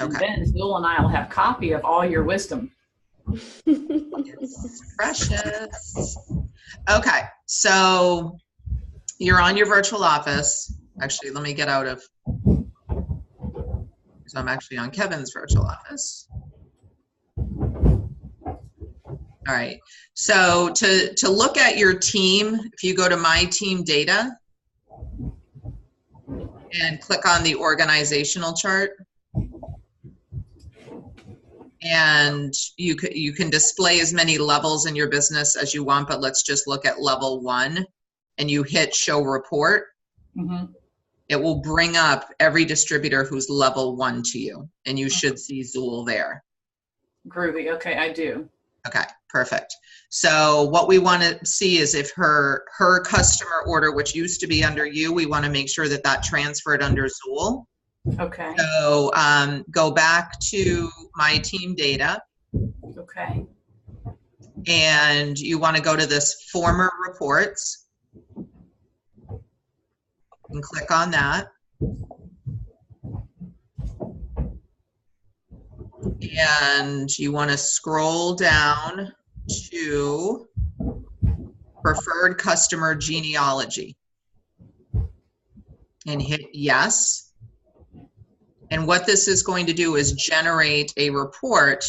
And Okay. then Zool and I will have copy of all your wisdom. It's precious. Okay, so you're on your virtual office. Actually, let me get out of, so I'm actually on Kevin's virtual office. All right, so to look at your team, if you go to My Team Data and click on the organizational chart, and you can display as many levels in your business as you want, but let's just look at level 1, and you hit show report. Mm-hmm. It will bring up every distributor who's level 1 to you, and you should see Zool there. Groovy. Okay, I do. Okay, perfect. So what we want to see is if her customer order, which used to be under you, we want to make sure that that transferred under Zool. Okay. So go back to My Team Data. Okay. And you want to go to this former reports and click on that. And you want to scroll down to preferred customer genealogy and hit yes. And what this is going to do is generate a report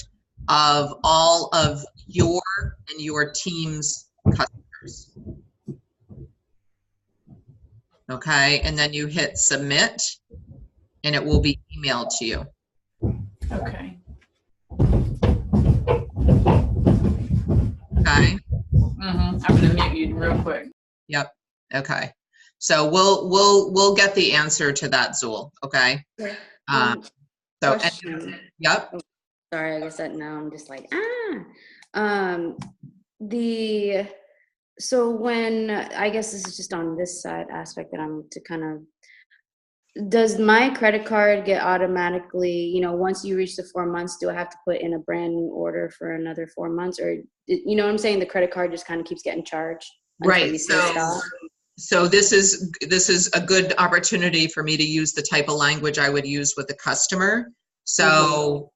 of all of your and your team's customers. Okay, and then you hit submit and it will be emailed to you. Okay. Okay. Mm-hmm. I'm gonna mute you real quick. Yep. Okay. So we'll get the answer to that, Zool. Okay. So question. Yep. Oh, sorry, I guess that now I'm just like so when I guess this is just on this side aspect that I'm to kind of. Does my credit card get automatically, once you reach the 4 months, do I have to put in a brand new order for another 4 months? Or, you know what I'm saying? The credit card just kind of keeps getting charged. Right. So this is a good opportunity for me to use the type of language I would use with the customer. So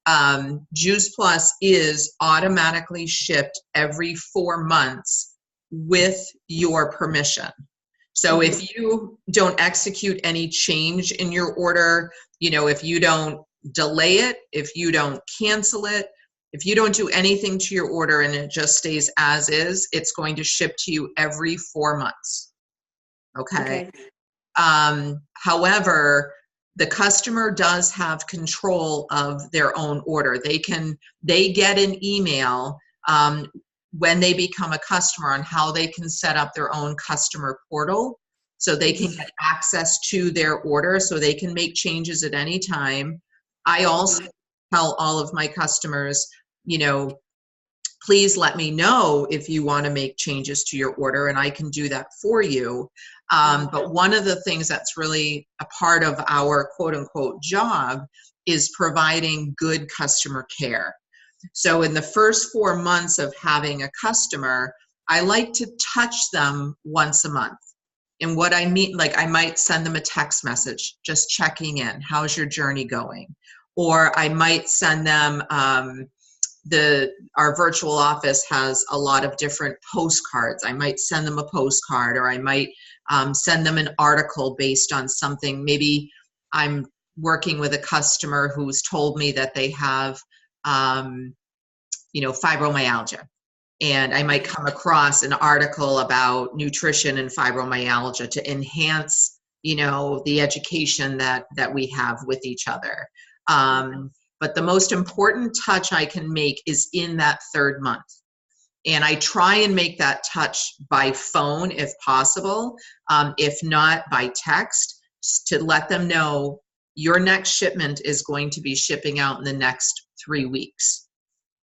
Juice Plus is automatically shipped every 4 months with your permission. So if you don't execute any change in your order, if you don't delay it, if you don't cancel it, if you don't do anything to your order and it just stays as is, it's going to ship to you every 4 months. Okay. However, the customer does have control of their own order. They get an email when they become a customer on how they can set up their own customer portal so they can get access to their order so they can make changes at any time. I also tell all of my customers, please let me know if you want to make changes to your order and I can do that for you. But one of the things that's really a part of our quote unquote job is providing good customer care. So in the first 4 months of having a customer, I like to touch them once a month. And what I mean, like I might send them a text message, just checking in. How's your journey going? Or I might send them, our virtual office has a lot of different postcards. I might send them a postcard, or I might send them an article based on something. Maybe I'm working with a customer who's told me that they have fibromyalgia. And I might come across an article about nutrition and fibromyalgia to enhance, the education that we have with each other. But the most important touch I can make is in that 3rd month. And I try and make that touch by phone if possible, if not by text, to let them know your next shipment is going to be shipping out in the next 3 weeks.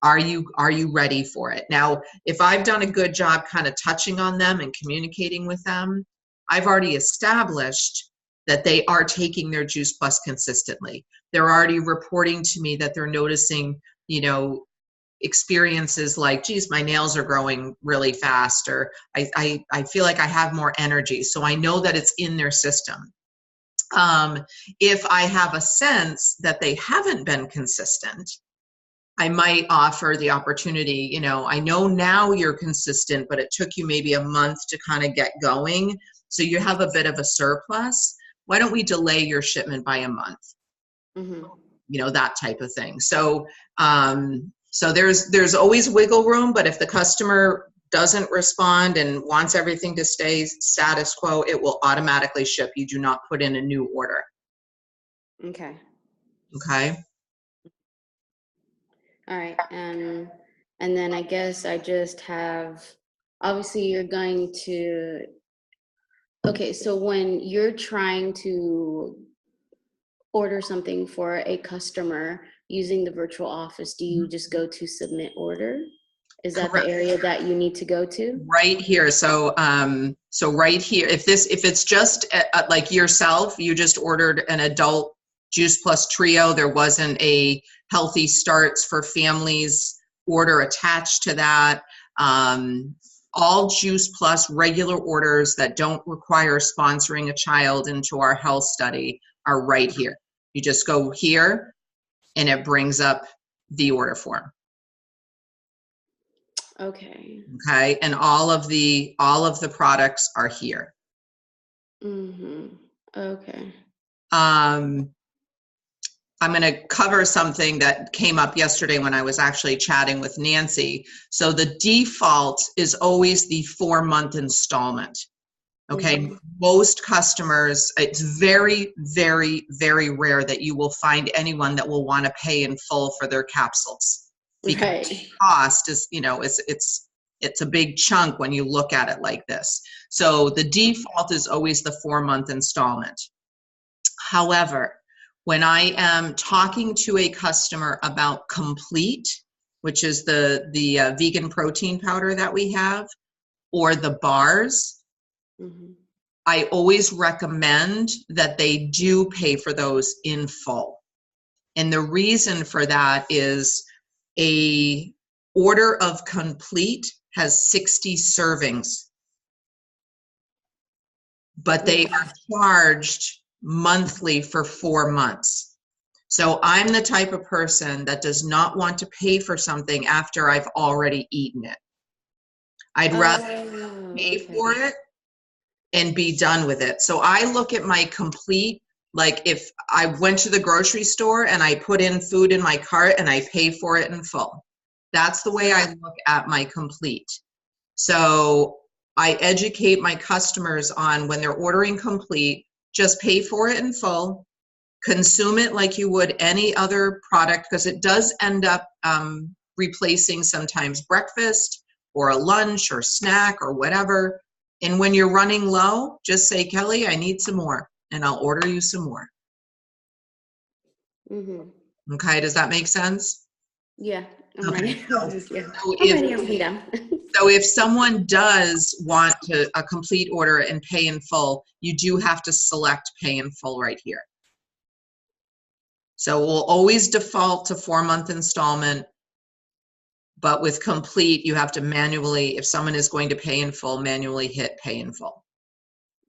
Are you ready for it? Now, if I've done a good job kind of touching on them and communicating with them, I've already established that they are taking their Juice Plus consistently. They're already reporting to me that they're noticing, experiences like, geez, my nails are growing really fast, or I feel like I have more energy. So I know that it's in their system. If I have a sense that they haven't been consistent, I might offer the opportunity, you know, I know now you're consistent, but it took you maybe a month to kind of get going. So you have a bit of a surplus. Why don't we delay your shipment by a month? Mm-hmm. You know, that type of thing. So, so there's always wiggle room, but if the customer doesn't respond and wants everything to stay status quo, it will automatically ship. You do not put in a new order. Okay. Okay. All right. And then I guess I just have, obviously you're going to, okay, so when you're trying to order something for a customer using the virtual office, do you just go to submit order? Is that Correct. the area that you need to go to? Right here. So, so right here, if it's just like yourself, you just ordered an adult Juice Plus Trio, there wasn't a Healthy Starts for Families order attached to that. All Juice Plus regular orders that don't require sponsoring a child into our health study are right here. You just go here and it brings up the order form. Okay. Okay, and all of the products are here. Mm-hmm. Okay. I'm going to cover something that came up yesterday when I was actually chatting with Nancy. So the default is always the 4-month installment. Okay, Mm-hmm. Most customers, it's very, very, very rare that you will find anyone that will want to pay in full for their capsules. Because Right. the cost is, you know, it's a big chunk when you look at it like this. So the default is always the 4-month installment. However, when I am talking to a customer about Complete, which is the vegan protein powder that we have, or the bars, Mm-hmm. I always recommend that they do pay for those in full. And the reason for that is a order of Complete has 60 servings, but they are charged monthly for 4 months. So I'm the type of person that does not want to pay for something after I've already eaten it. I'd rather pay for it and be done with it. So I look at my Complete, like if I went to the grocery store and I put in food in my cart and I pay for it in full. That's the way I look at my Complete. So I educate my customers on when they're ordering Complete, just pay for it in full, consume it like you would any other product, because it does end up replacing sometimes breakfast or a lunch or snack or whatever. And when you're running low, just say, Kelly, I need some more, and I'll order you some more. Mm-hmm. Okay, does that make sense? Yeah, I'm Okay, ready. so, Yeah. so I'm ready. I'm down. So if someone does want a Complete order and pay in full, you do have to select pay in full right here. So we'll always default to 4-month installment, but with Complete, you have to manually, if someone is going to pay in full, manually hit pay in full.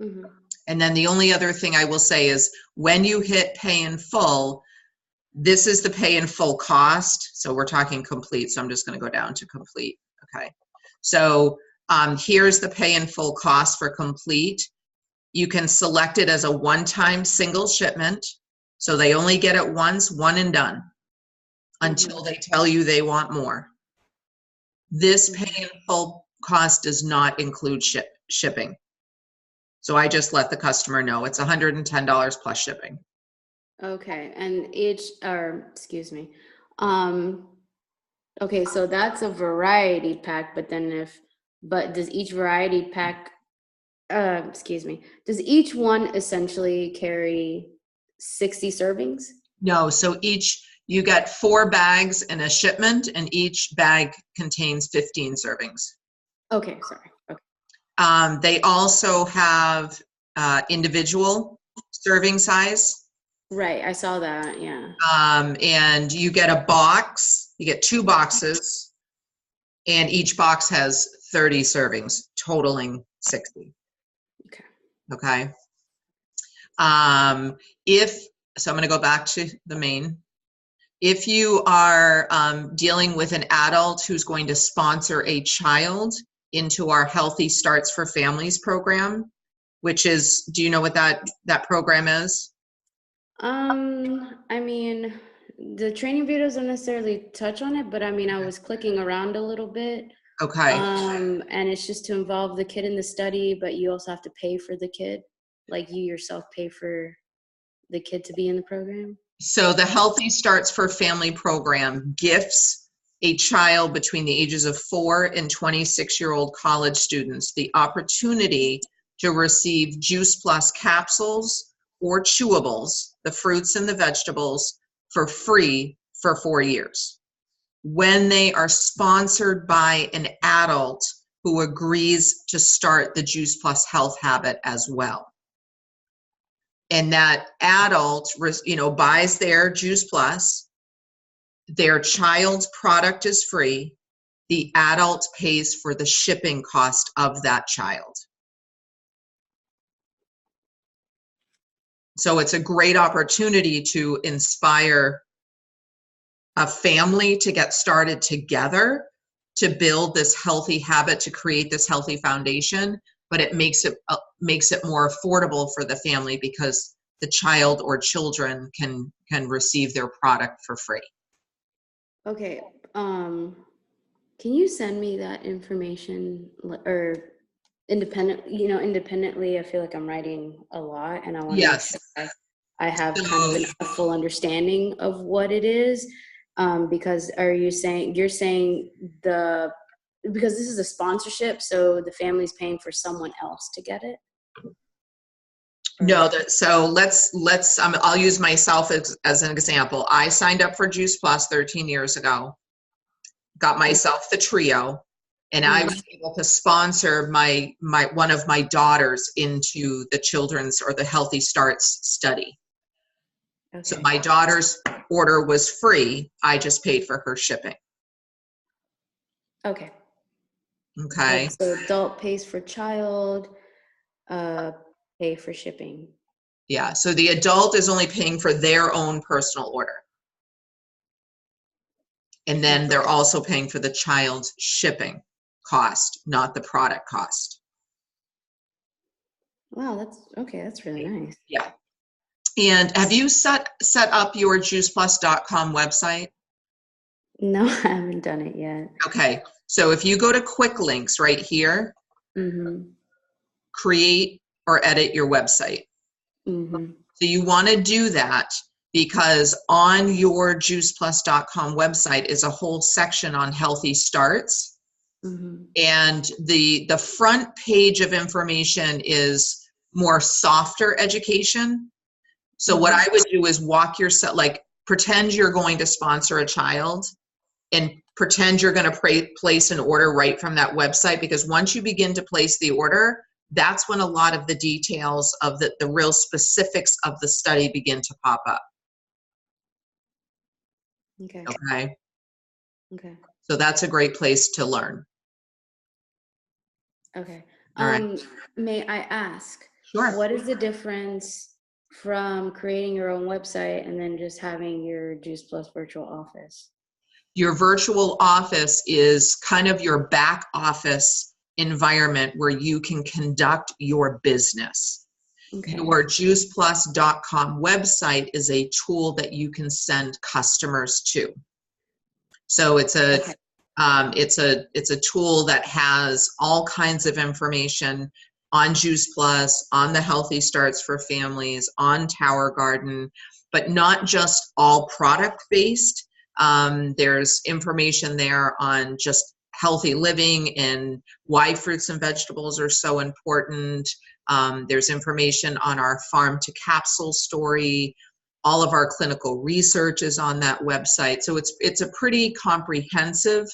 Mm-hmm. And then the only other thing I will say is when you hit pay in full, this is the pay in full cost. So we're talking Complete. So I'm just going to go down to Complete. Okay. So here's the pay in full cost for Complete. You can select it as a one-time single shipment. So they only get it once, one and done, until they tell you they want more. This pay in full cost does not include shipping. So I just let the customer know it's $110 plus shipping. Okay, and excuse me. Okay, so that's a variety pack, but does each variety pack, does each one essentially carry 60 servings? No, so you get 4 bags in a shipment, and each bag contains 15 servings. Okay, sorry. Okay. They also have individual serving size. Right, I saw that, yeah. And you get a box, you get 2 boxes, and each box has 30 servings, totaling 60. Okay. Okay. So I'm going to go back to the main. If you are dealing with an adult who's going to sponsor a child into our Healthy Starts for Families program, which is, do you know what that program is? I mean, the training videos don't necessarily touch on it, but I mean, I was clicking around a little bit. Okay. And it's just to involve the kid in the study, but you also have to pay for the kid. Like you yourself pay for the kid to be in the program. So the Healthy Starts for Family program gifts a child between the ages of 4 and 26-year-old college students the opportunity to receive Juice Plus capsules or chewables, the fruits and the vegetables, for free for 4 years, when they are sponsored by an adult who agrees to start the Juice Plus health habit as well. And that adult, buys their Juice Plus, their child's product is free, the adult pays for the shipping cost of that child. So it's a great opportunity to inspire a family to get started together to build this healthy habit, to create this healthy foundation, but it makes it more affordable for the family because the child or children can receive their product for free. Okay. Can you send me that information or independently? I feel like I'm writing a lot and I want to make sure I have kind of a full understanding of what it is. Because you're saying because this is a sponsorship, so the family's paying for someone else to get it? No, so let's I'll use myself as an example. I signed up for Juice Plus 13 years ago, got myself the trio, and I was able to sponsor my one of my daughters into the children's or the Healthy Starts study. Okay. So my daughter's order was free. I just paid for her shipping. Okay. Okay. So adult pays for child, pay for shipping. Yeah. So the adult is only paying for their own personal order. And then they're also paying for the child's shipping cost, not the product cost. Wow, that's really nice. Yeah. And have you set up your juiceplus.com website? No, I haven't done it yet. Okay. So if you go to quick links right here, create or edit your website. So you want to do that because on your juiceplus.com website is a whole section on Healthy Starts. And the front page of information is more softer education. So what I would do is walk yourself, like pretend you're going to sponsor a child and pretend you're going to place an order right from that website, because once you begin to place the order, that's when a lot of the details of the real specifics of the study begin to pop up. Okay. So that's a great place to learn. Okay. All right. May I ask, Sure. What is the difference from creating your own website and then just having your Juice Plus virtual office? Your virtual office is kind of your back office environment where you can conduct your business. Your juiceplus.com website is a tool that you can send customers to. So it's a tool that has all kinds of information on Juice Plus, on the Healthy Starts for Families, on Tower Garden, but not just all product-based. There's information there on just healthy living and why fruits and vegetables are so important. There's information on our farm to capsule story. All of our clinical research is on that website. So it's a pretty comprehensive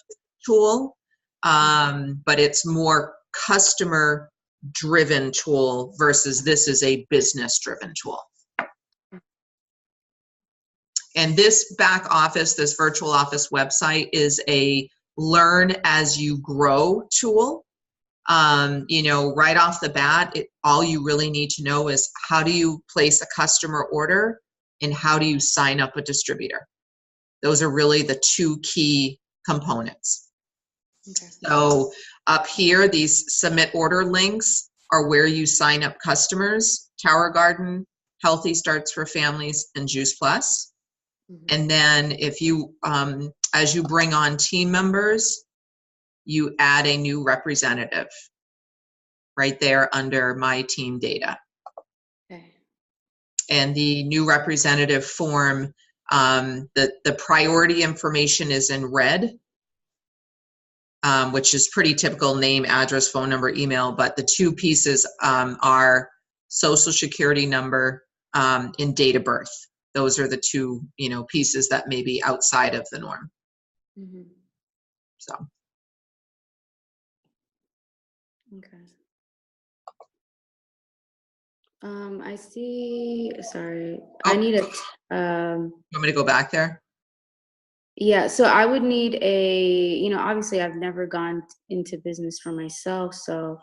tool, but it's more customer-driven tool versus this is a business-driven tool. And this back office, this virtual office website is a learn as you grow tool. You know, right off the bat, all you really need to know is how do you place a customer order and how do you sign up a distributor? Those are really the two key components. Okay. So up here, these submit order links are where you sign up customers: Tower Garden, Healthy Starts for Families, and Juice Plus. And then if you, as you bring on team members, you add a new representative right there under My Team Data. Okay. And the new representative form, the priority information is in red, which is pretty typical: name, address, phone number, email. But the two pieces are social security number and date of birth. Those are the two, you know, pieces that may be outside of the norm. So. Okay. I see. Sorry, I need a. You want me to go back there? Yeah, so I would need obviously I've never gone into business for myself, so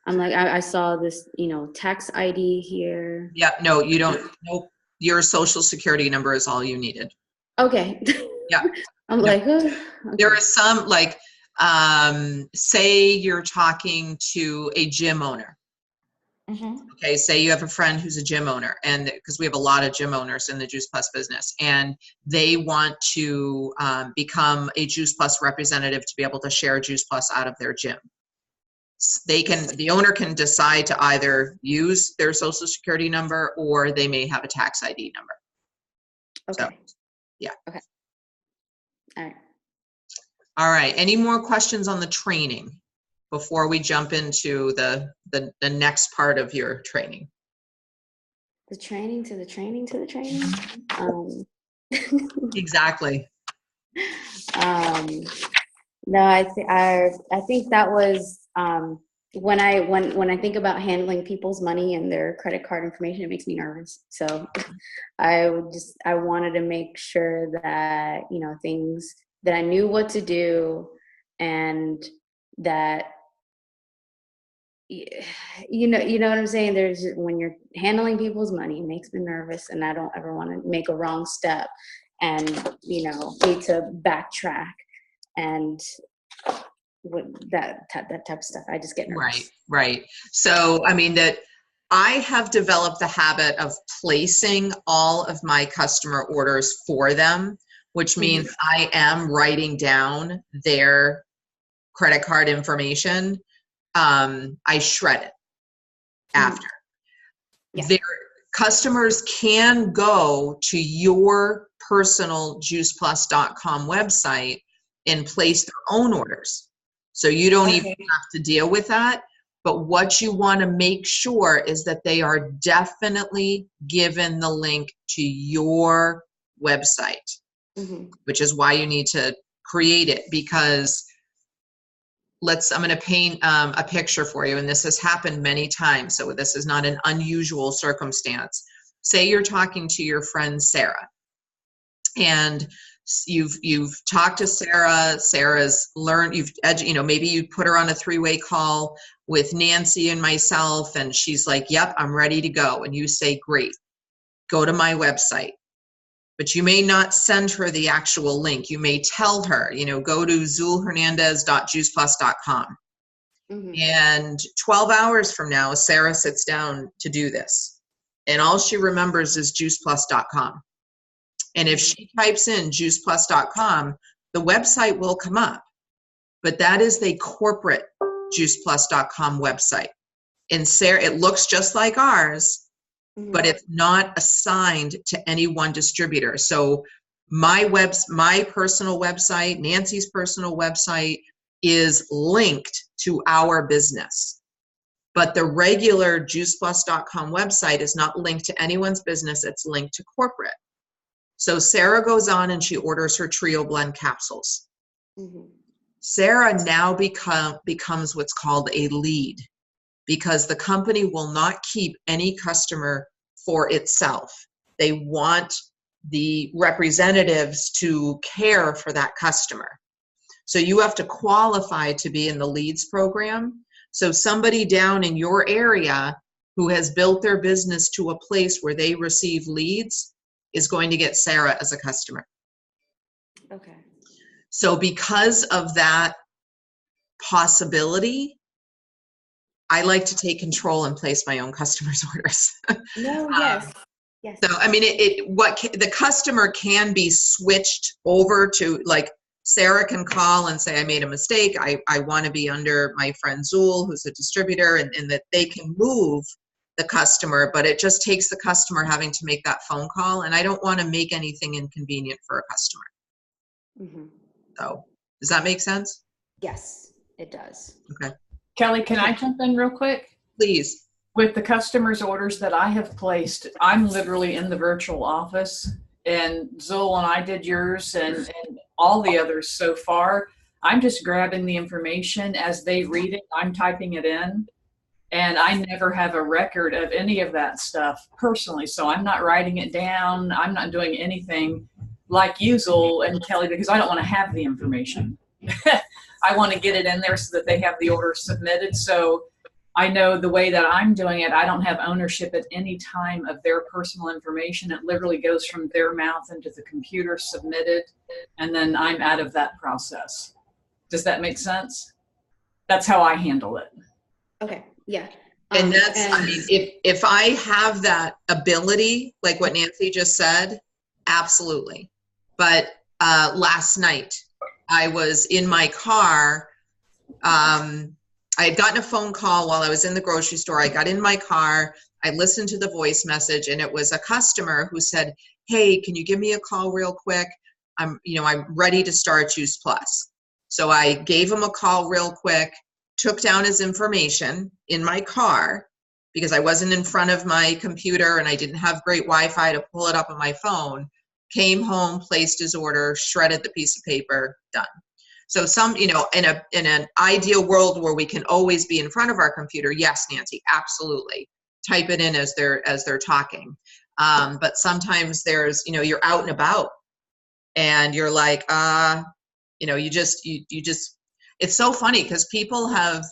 I'm like, I saw this, tax ID here. Yeah, no, you don't. Nope. Your social security number is all you needed. Okay. Yeah. I'm like, okay. There are some, like, say you're talking to a gym owner. Okay, say you have a friend who's a gym owner, and because we have a lot of gym owners in the Juice Plus business, and they want to become a Juice Plus representative to be able to share Juice Plus out of their gym. The owner can decide to either use their social security number, or they may have a tax ID number. Okay. So, yeah. Okay. All right. All right. Any more questions on the training before we jump into the next part of your training? The training to the training to the training. Exactly. No, I think that was when I think about handling people's money and their credit card information, it makes me nervous. So I wanted to make sure that, things that I knew what to do, and that, you know what I'm saying? When you're handling people's money, it makes me nervous, and I don't ever want to make a wrong step and, need to backtrack and with that type of stuff. I just get nervous. Right. So, I mean, that I have developed the habit of placing all of my customer orders for them, which means I am writing down their credit card information. I shred it after. Yeah. Their customers can go to your personal juiceplus.com website and place their own orders. So you don't even have to deal with that. But what you want to make sure is that they are definitely given the link to your website, which is why you need to create it, because I'm going to paint a picture for you, and this has happened many times, so this is not an unusual circumstance. Say you're talking to your friend Sarah, and you've talked to Sarah. Sarah's learned. Maybe you put her on a 3-way call with Nancy and myself, and she's like, "Yep, I'm ready to go." And you say, "Great, go to my website." But you may not send her the actual link. You may tell her, go to zulhernandez.juiceplus.com. And 12 hours from now, Sarah sits down to do this, and all she remembers is juiceplus.com. And if she types in juiceplus.com, the website will come up, but that is the corporate juiceplus.com website. And Sarah, it looks just like ours, but it's not assigned to any one distributor. So my personal website, Nancy's personal website, is linked to our business. But the regular juiceplus.com website is not linked to anyone's business. It's linked to corporate. So Sarah goes on and she orders her Trio Blend capsules. Sarah now becomes what's called a lead, because the company will not keep any customer for itself. They want the representatives to care for that customer. So you have to qualify to be in the leads program. So somebody down in your area who has built their business to a place where they receive leads is going to get Sarah as a customer. Okay. So because of that possibility, I like to take control and place my own customers' orders. No, yes. Yes. So, I mean, the customer can be switched over to, like, Sarah can call and say, I made a mistake. I want to be under my friend Zool, who's a distributor, and that they can move the customer, but it just takes the customer having to make that phone call. And I don't want to make anything inconvenient for a customer. Mm-hmm. So does that make sense? Yes, it does. Okay. Kelly, can I jump in real quick? Please. With the customers' orders that I have placed, I'm literally in the virtual office, and Zool and I did yours and all the others so far. I'm just grabbing the information as they read it. I'm typing it in, and I never have a record of any of that stuff personally. So I'm not writing it down. I'm not doing anything like you, Zool and Kelly, because I don't want to have the information. I want to get it in there so that they have the order submitted. So I know the way that I'm doing it, I don't have ownership at any time of their personal information. It literally goes from their mouth into the computer, submitted, and then I'm out of that process. Does that make sense? That's how I handle it. Okay. Yeah. And I mean, if I have that ability, like what Nancy just said, absolutely. But last night, I was in my car. I had gotten a phone call while I was in the grocery store. I got in my car. I listened to the voice message, and it was a customer who said, hey, can you give me a call real quick? I'm ready to start Juice Plus. So I gave him a call real quick, took down his information in my car because I wasn't in front of my computer and I didn't have great Wi-Fi to pull it up on my phone, came home, placed his order, shredded the piece of paper, done. So in an ideal world where we can always be in front of our computer, yes, Nancy, absolutely. Type it in as they're talking. But sometimes there's, you're out and about and you're like, you just, it's so funny because people have,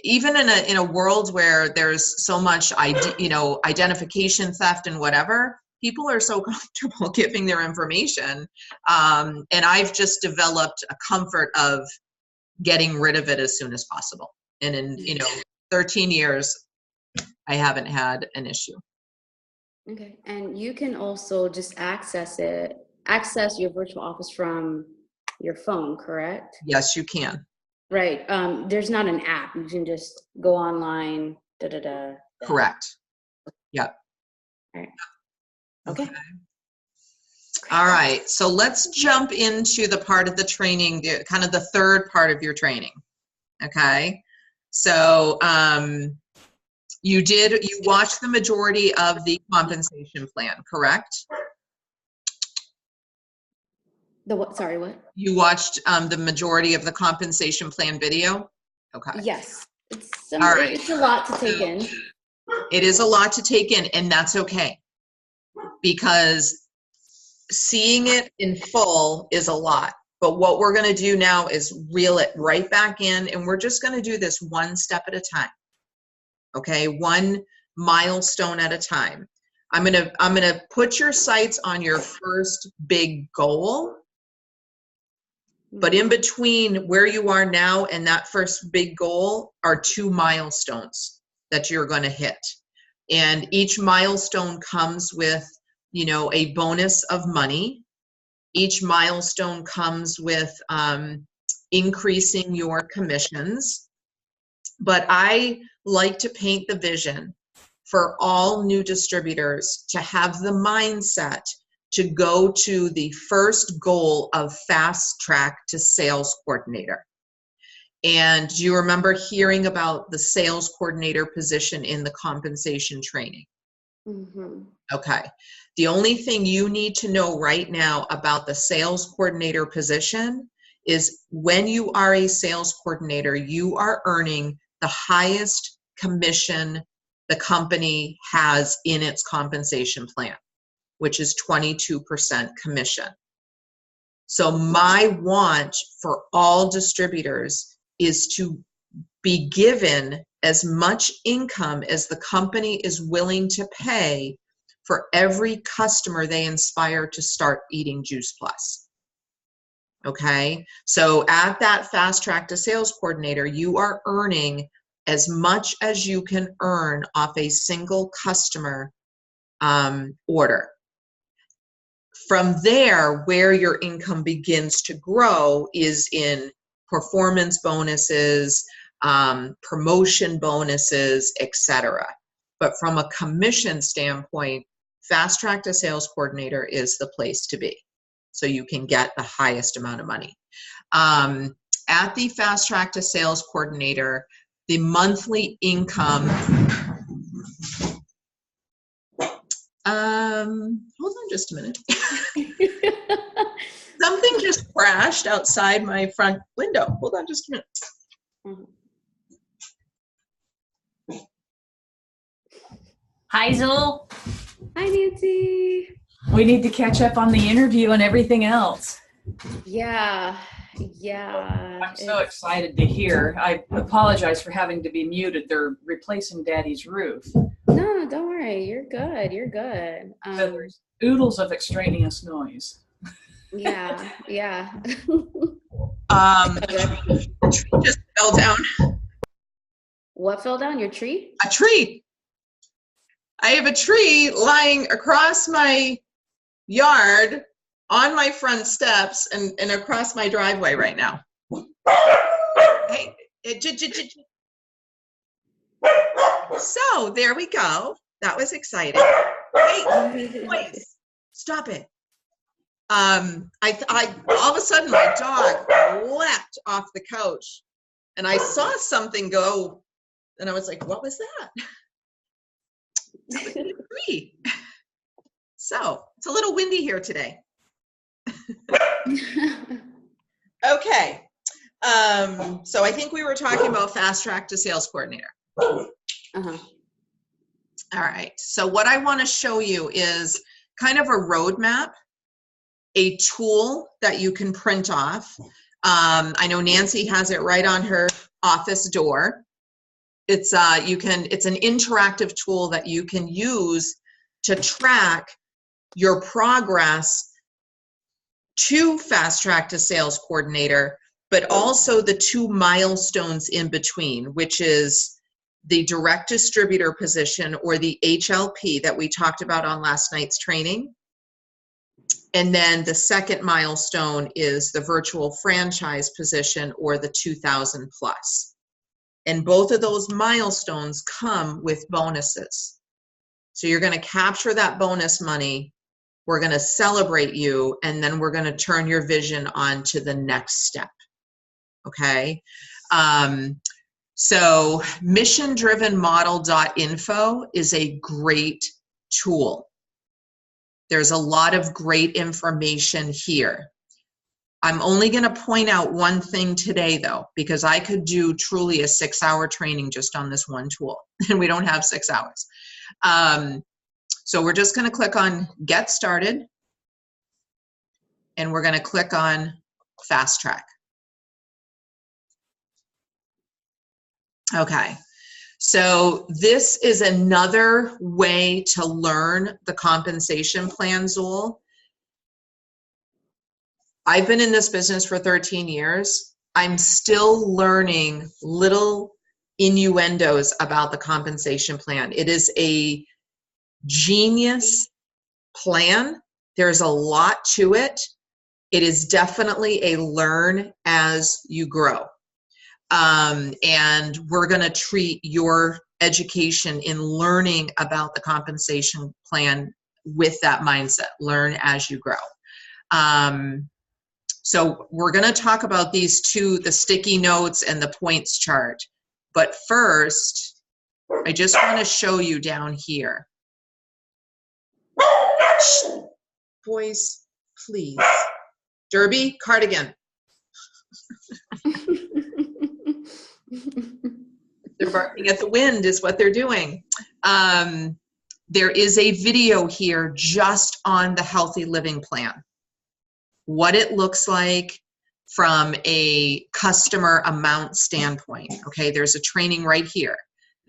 even in a world where there's so much, identification theft and whatever, people are so comfortable giving their information. And I've just developed a comfort of getting rid of it as soon as possible. And in, 13 years, I haven't had an issue. Okay. And you can also just access your virtual office from your phone, correct? Yes, you can. Right. There's not an app. You can just go online, Correct. Yep. All right. Okay. All right. So let's jump into the part of the training, kind of the third part of your training. Okay. So you watched the majority of the compensation plan, correct? The what? Sorry, what? You watched the majority of the compensation plan video? Okay. Yes. It's a lot to take in. It is a lot to take in, and that's okay. Because seeing it in full is a lot. But what we're going to do now is reel it right back in, and we're just going to do this one step at a time. Okay, one milestone at a time. I'm going to put your sights on your first big goal. But in between where you are now and that first big goal are 2 milestones that you're going to hit. And each milestone comes with, a bonus of money. Each milestone comes with increasing your commissions. But I like to paint the vision for all new distributors to have the mindset to go to the first goal of fast track to sales coordinator. And do you remember hearing about the sales coordinator position in the compensation training? Mm-hmm. Okay. The only thing you need to know right now about the sales coordinator position is when you are a sales coordinator, you are earning the highest commission the company has in its compensation plan, which is 22% commission. So my want for all distributors is to be given as much income as the company is willing to pay for every customer they inspire to start eating Juice Plus. Okay, so at that Fast Track to Sales Coordinator, you are earning as much as you can earn off a single customer order. From there, where your income begins to grow is in performance bonuses, promotion bonuses, etc. But from a commission standpoint, Fast Track to Sales Coordinator is the place to be. So you can get the highest amount of money. At the Fast Track to Sales Coordinator, the monthly income, hold on just a minute. Something just crashed outside my front window. Hold on just a minute. Hi, Zoe. Hi, Nancy. We need to catch up on the interview and everything else. Yeah. I'm so excited to hear. I apologize for having to be muted. They're replacing Daddy's roof. No, don't worry. You're good. You're good. So there's oodles of extraneous noise. Yeah. The tree just fell down. What fell down? Your tree? A tree. I have a tree lying across my yard on my front steps and across my driveway right now. Hey, so there we go. That was exciting. Hey, wait, stop it. I all of a sudden my dog leapt off the couch and I saw something go and I was like, what was that? That was a tree. So it's a little windy here today. Okay. So I think we were talking about Fast Track to Sales Coordinator. Uh-huh. All right. So what I want to show you is kind of a roadmap, a tool that you can print off. I know Nancy has it right on her office door. It's an interactive tool that you can use to track your progress to Fast Track to Sales Coordinator, but also the 2 milestones in between, which is the direct distributor position or the HLP that we talked about on last night's training. And then the second milestone is the virtual franchise position or the 2,000 plus. And both of those milestones come with bonuses. So you're going to capture that bonus money. We're going to celebrate you, and then we're going to turn your vision on to the next step. Okay. So missiondrivenmodel.info is a great tool. There's a lot of great information here. I'm only going to point out one thing today, though, because I could do truly a 6-hour training just on this one tool, and we don't have 6 hours. So we're just going to click on Get Started, and we're going to click on Fast Track. Okay, so this is another way to learn the compensation plan, Zool. I've been in this business for 13 years. I'm still learning little innuendos about the compensation plan. It is a genius plan. There's a lot to it. It is definitely a learn as you grow. And we're going to treat your education in learning about the compensation plan with that mindset, learn as you grow. So we're going to talk about these two, the sticky notes and the points chart. But first, I just want to show you down here. Boys, please. Derby, cardigan. They're barking at the wind is what they're doing. There is a video here just on the Healthy Living Plan. What it looks like from a customer amount standpoint. Okay, there's a training right here.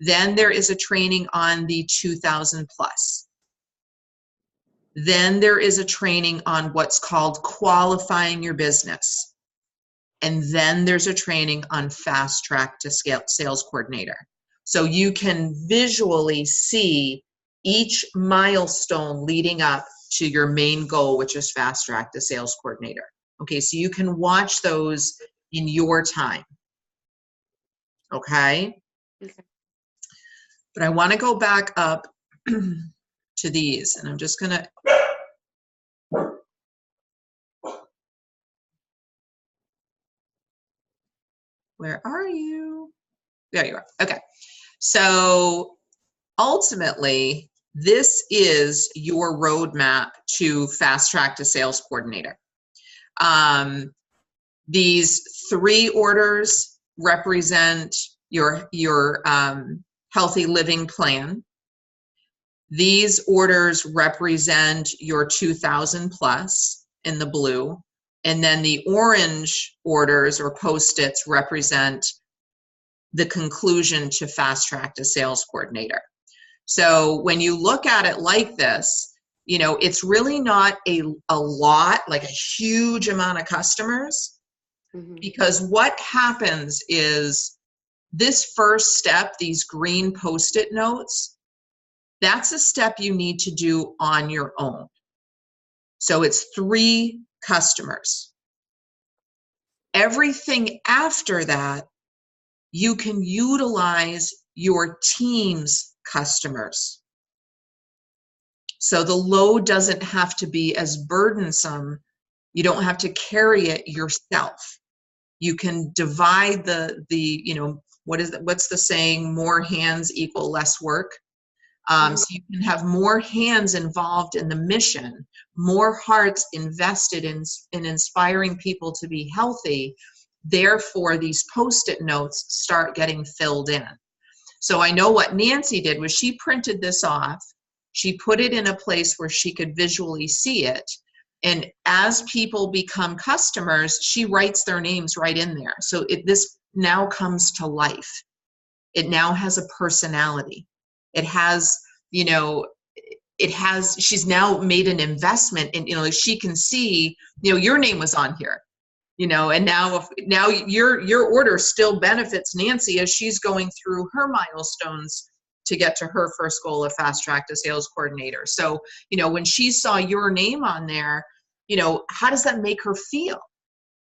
Then there is a training on the 2,000 plus. Then there is a training on what's called qualifying your business. And then there's a training on fast track to scale sales coordinator. So you can visually see each milestone leading up to your main goal, which is fast track to sales coordinator. Okay, so you can watch those in your time. Okay? Okay. But I want to go back up to these, and I'm just going to where are you? There you are. Okay. So ultimately, this is your roadmap to fast track to sales coordinator. These 3 orders represent your healthy living plan. These orders represent your 2,000 plus in the blue. And then the orange orders or Post-its represent the conclusion to fast track to sales coordinator. So when you look at it like this, you know, it's really not a lot, like a huge amount of customers, because what happens is this first step, these green Post-it notes, that's a step you need to do on your own. So it's 3 customers. Everything after that, you can utilize your team's customers. So the load doesn't have to be as burdensome. You don't have to carry it yourself. You can divide the you know, what's the saying? More hands equal less work. So you can have more hands involved in the mission, more hearts invested in inspiring people to be healthy. Therefore, these Post-it notes start getting filled in. So I know what Nancy did was she printed this off. She put it in a place where she could visually see it. And as people become customers, she writes their names right in there. So this now comes to life. It now has a personality. It has, you know, she's now made an investment and, you know, she can see, you know, your name was on here, you know, and now your order still benefits Nancy as she's going through her milestones to get to her first goal of fast track to sales coordinator. So, you know, when she saw your name on there, you know, how does that make her feel?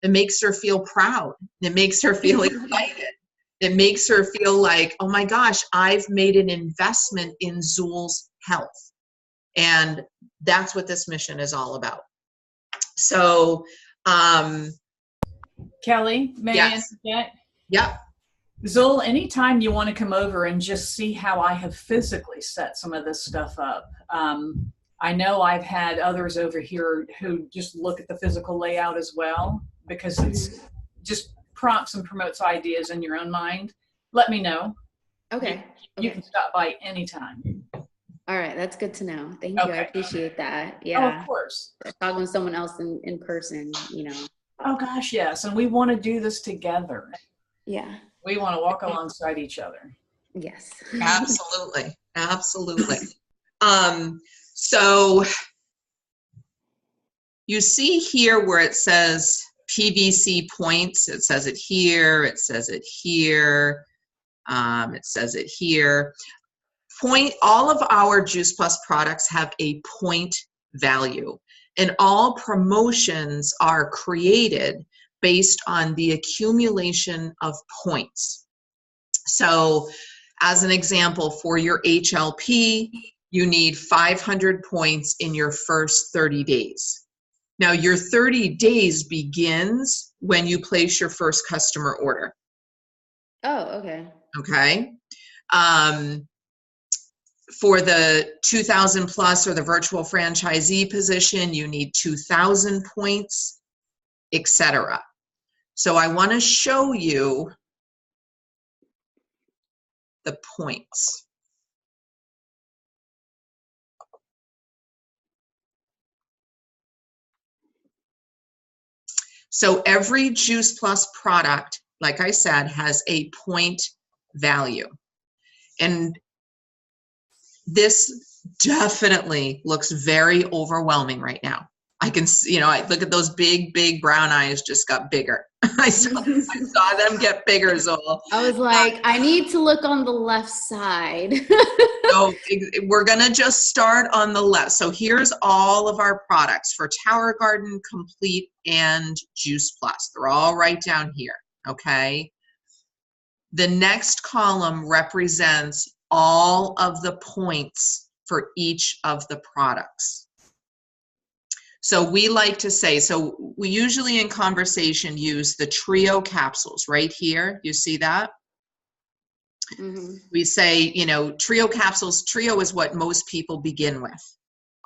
It makes her feel proud. It makes her feel excited. It makes her feel like, oh my gosh, I've made an investment in Zul's health. And that's what this mission is all about. So, Kelly, may I interject? Yep. Zul, anytime you want to come over and just see how I have physically set some of this stuff up. I know I've had others over here who just look at the physical layout as well, because it's just prompts and promotes ideas in your own mind. Let me know. Okay. You can stop by anytime. All right, that's good to know. Thank you. I appreciate that. Oh, Yeah. of course. Talking with someone else in person, you know. Oh gosh, yes. And we want to do this together. Yeah. We want to walk alongside each other. Yes. Absolutely. Absolutely. So you see here where it says PVC points, it says it here, it says it here, it says it here. All of our Juice Plus products have a point value, and all promotions are created based on the accumulation of points. So as an example, for your HLP, you need 500 points in your first 30 days. Now your 30 days begins when you place your first customer order. Oh, okay. Okay. For the 2,000 plus or the virtual franchisee position, you need 2,000 points, etc. So I want to show you the points. So every Juice Plus product, like I said, has a point value. And this definitely looks very overwhelming right now. I can see, you know, I look at those big brown eyes just got bigger. I saw them get bigger, Zola. I was like, I need to look on the left side. So we're going to just start on the left. So here's all of our products for Tower Garden, Complete, and Juice Plus. They're all right down here, okay? The next column represents all of the points for each of the products. So we like to say, so we usually in conversation use the Trio capsules right here. You see that? Mm-hmm. We say, you know, Trio capsules, Trio is what most people begin with.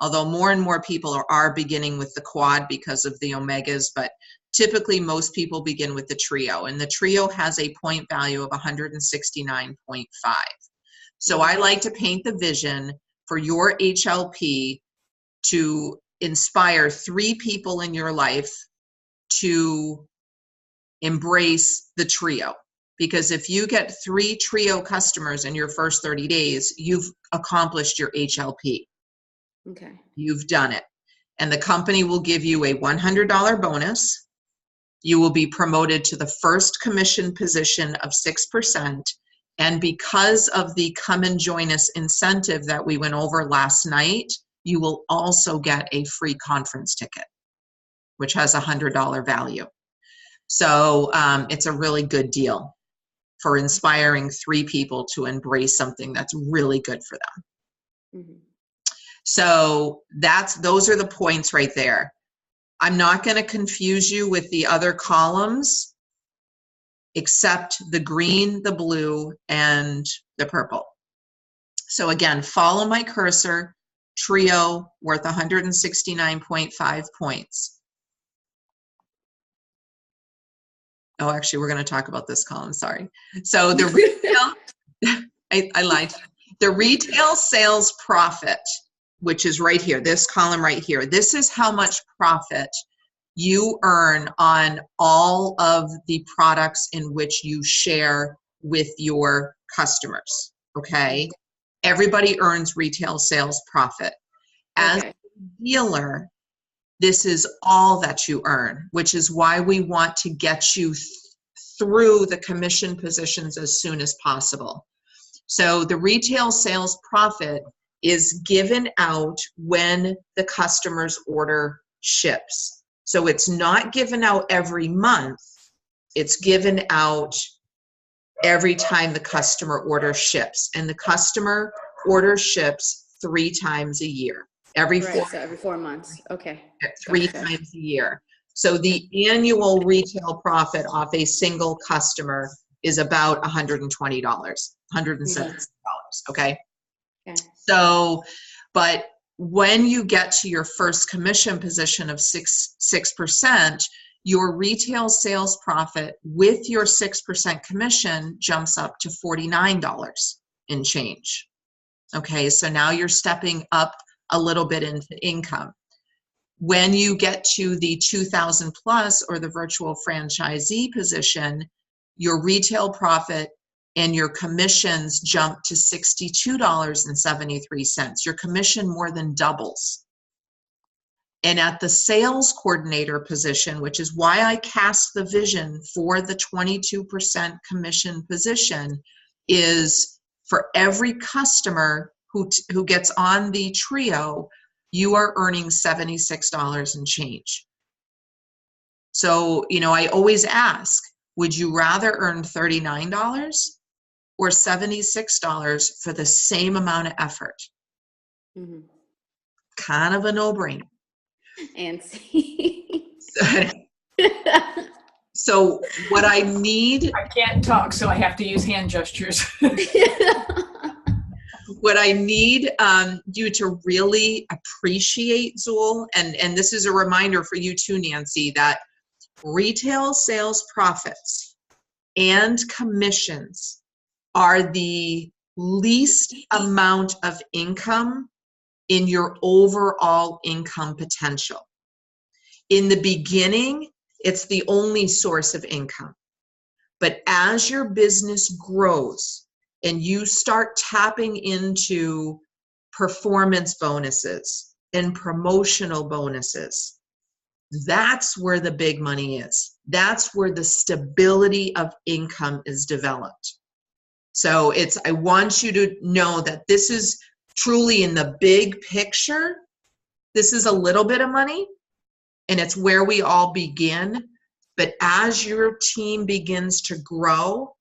Although more and more people are beginning with the quad because of the omegas, but typically most people begin with the Trio. And the Trio has a point value of 169.5. So I like to paint the vision for your HLP to inspire 3 people in your life to embrace the Trio. Because if you get 3 Trio customers in your first 30 days, you've accomplished your HLP. Okay. You've done it. And the company will give you a $100 bonus. You will be promoted to the first commission position of 6%. And because of the Come and Join Us incentive that we went over last night, you will also get a free conference ticket, which has a $100 value. So it's a really good deal for inspiring 3 people to embrace something that's really good for them. Mm-hmm. So those are the points right there. I'm not going to confuse you with the other columns, except the green, the blue, and the purple. So again, follow my cursor. Trio worth 169.5 points. Oh, actually, we're going to talk about this column. Sorry. So the retail, I lied. The retail sales profit, which is right here, this column right here. This is how much profit you earn on all of the products in which you share with your customers. Okay. Everybody earns retail sales profit. As a dealer, this is all that you earn, which is why we want to get you through the commission positions as soon as possible. So the retail sales profit is given out when the customer's order ships. So it's not given out every month. It's given out every time the customer order ships. And the customer order ships 3 times a year. Every 4 months. Okay. 3 times a year. So the annual retail profit off a single customer is about $120, $170. Okay. So, but when you get to your first commission position of 6%, your retail sales profit with your 6% commission jumps up to $49 in change. Okay. So now you're stepping up a little bit into income. When you get to the 2,000 plus or the virtual franchisee position, your retail profit and your commissions jump to $62.73. Your commission more than doubles. And at the sales coordinator position, which is why I cast the vision for the 22% commission position, is for every customer who gets on the Trio, you are earning $76 and change. So, you know, I always ask, would you rather earn $39 or $76 for the same amount of effort? Mm-hmm. Kind of a no-brainer. And see. So what I need... I can't talk, so I have to use hand gestures. What I need you to really appreciate, Zool, and this is a reminder for you too, Nancy, that retail sales profits and commissions are the least amount of income in your overall income potential. In the beginning, It's the only source of income. But as your business grows and you start tapping into performance bonuses and promotional bonuses, that's where the big money is. That's where the stability of income is developed. So I want you to know that this is truly in the big picture. This is a little bit of money, and it's where we all begin. But as your team begins to grow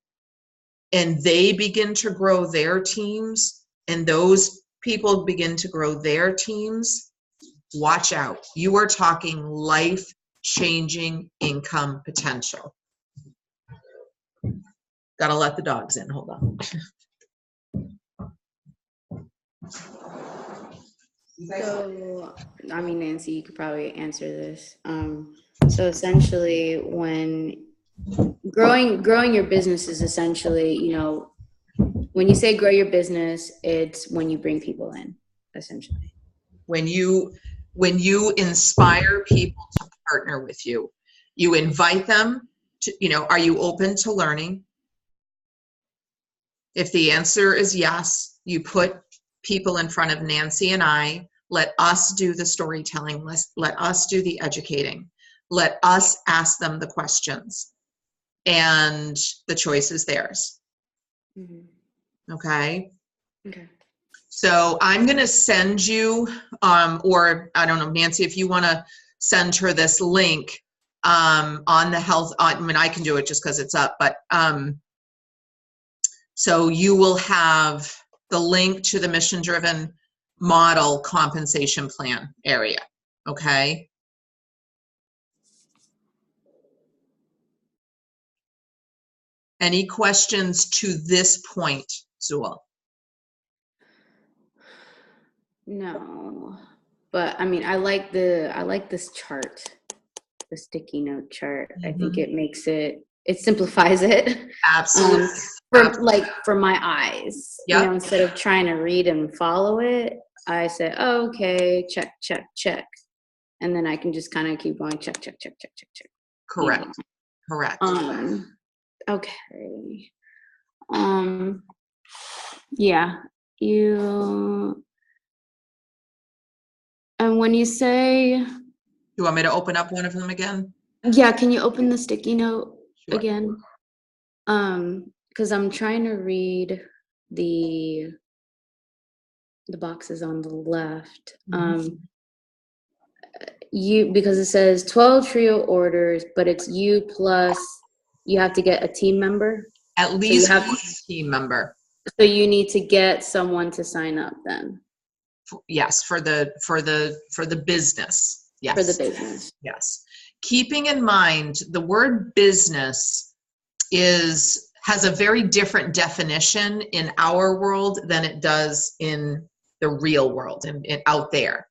and they begin to grow their teams and those people begin to grow their teams, watch out. You are talking life-changing income potential. Gotta let the dogs in. Hold on. So, I mean, Nancy, you could probably answer this. So essentially, when growing your business is essentially, you know, when you say grow your business, it's when you bring people in, essentially. When you inspire people to partner with you, you invite them to, you know, are you open to learning? If the answer is yes, you put people in front of Nancy and I. Let us do the storytelling. Let us do the educating. Let us ask them the questions. And the choice is theirs. Mm-hmm. Okay? Okay. So I'm going to send you, or I don't know, Nancy, if you want to send her this link on the health, I mean, I can do it just because it's up, but so you will have the link to the mission-driven model compensation plan area, okay? Any questions to this point, Zool? No, but I mean, I like this chart, the sticky note chart. I think it makes it simplifies it. Absolutely. For my eyes, Yep. you know, instead of trying to read and follow it, I say, oh, okay, check, check, check. And then I can just kind of keep going, check, check, check, check, check, check. Correct. You know? Correct. Okay. Yeah, and when you say, You want me to open up one of them again? yeah, can you open the sticky note Sure. again? Because I'm trying to read the boxes on the left. Because it says 12 trio orders, but it's you plus you have to get a team member. At least one team member. So you need to get someone to sign up then. Yes, for the business. Yes. For the business. Yes. Keeping in mind the word business has a very different definition in our world than it does in the real world and out there.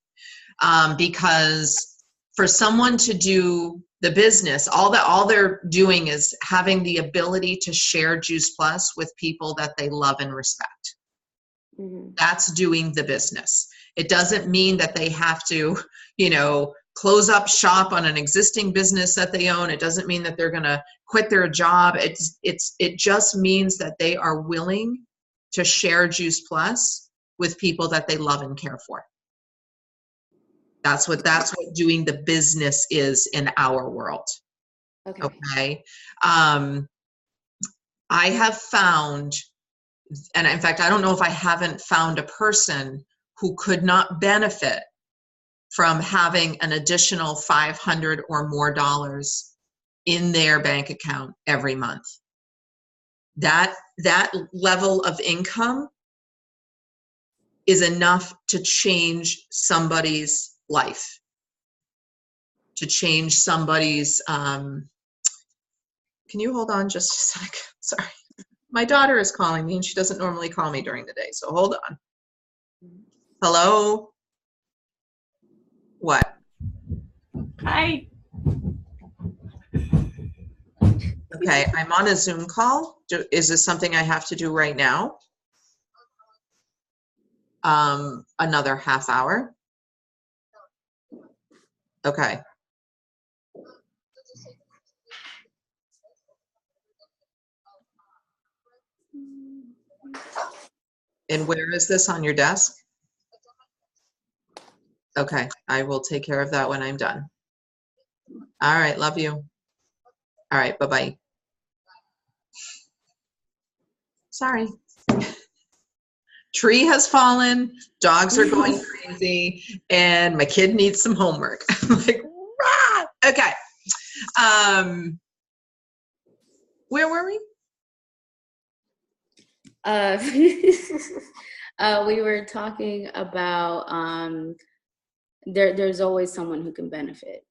Because for someone to do the business, all they're doing is having the ability to share Juice Plus with people that they love and respect. Mm-hmm. That's doing the business. It doesn't mean that they have to, you know, close up shop on an existing business that they own. It doesn't mean that they're going to quit their job. It just means that they are willing to share Juice Plus with people that they love and care for. That's what doing the business is in our world. Okay. I have found, and in fact, I don't know if I haven't found a person who could not benefit from having an additional $500 or more in their bank account every month. That level of income is enough to change somebody's life, to change somebody's, can you hold on just a sec? Sorry. My daughter is calling me and she doesn't normally call me during the day, so hold on. Hello? What? Hi. Okay, I'm on a Zoom call. Is this something I have to do right now? Another half hour? Okay. And where is this on your desk? Okay, I will take care of that when I'm done. All right, love you. All right, bye-bye. Sorry. Tree has fallen, dogs are going crazy, and my kid needs some homework. I'm like, rah! Okay. Where were we? We were talking about there's always someone who can benefit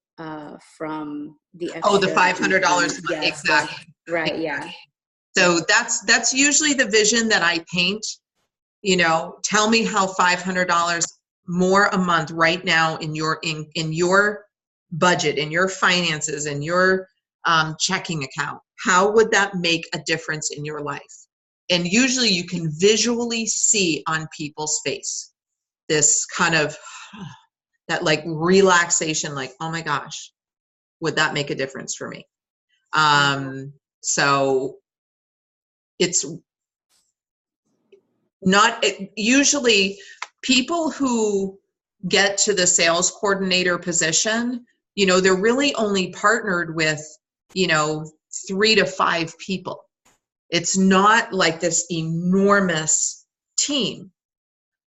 from the extra. Oh, the $500. Yes, exactly. Right. Yeah. So that's usually the vision that I paint. You know, tell me how $500 more a month right now in your budget, in your finances, in your checking account. How would that make a difference in your life? And usually you can visually see on people's face this kind of that like relaxation, like, oh my gosh, would that make a difference for me? So it's not usually people who get to the sales coordinator position, you know, they're really only partnered with, you know, 3 to 5 people. It's not like this enormous team.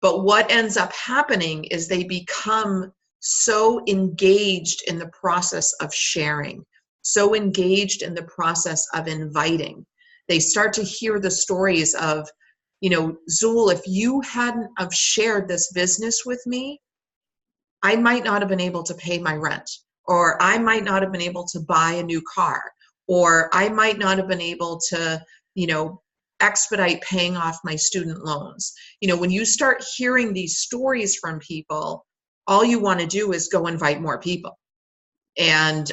But what ends up happening is they become so engaged in the process of sharing, so engaged in the process of inviting. They start to hear the stories of, you know, Zul, if you hadn't have shared this business with me, I might not have been able to pay my rent, or I might not have been able to buy a new car, or I might not have been able to, you know, expedite paying off my student loans. You know, when you start hearing these stories from people, all you want to do is go invite more people. And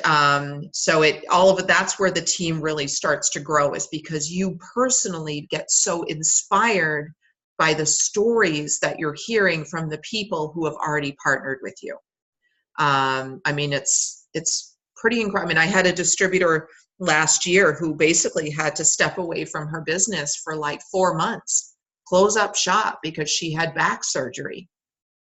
so that's where the team really starts to grow, is because you personally get so inspired by the stories that you're hearing from the people who have already partnered with you. I mean, it's pretty incredible. I mean, I had a distributor last year who basically had to step away from her business for like 4 months, close up shop because she had back surgery.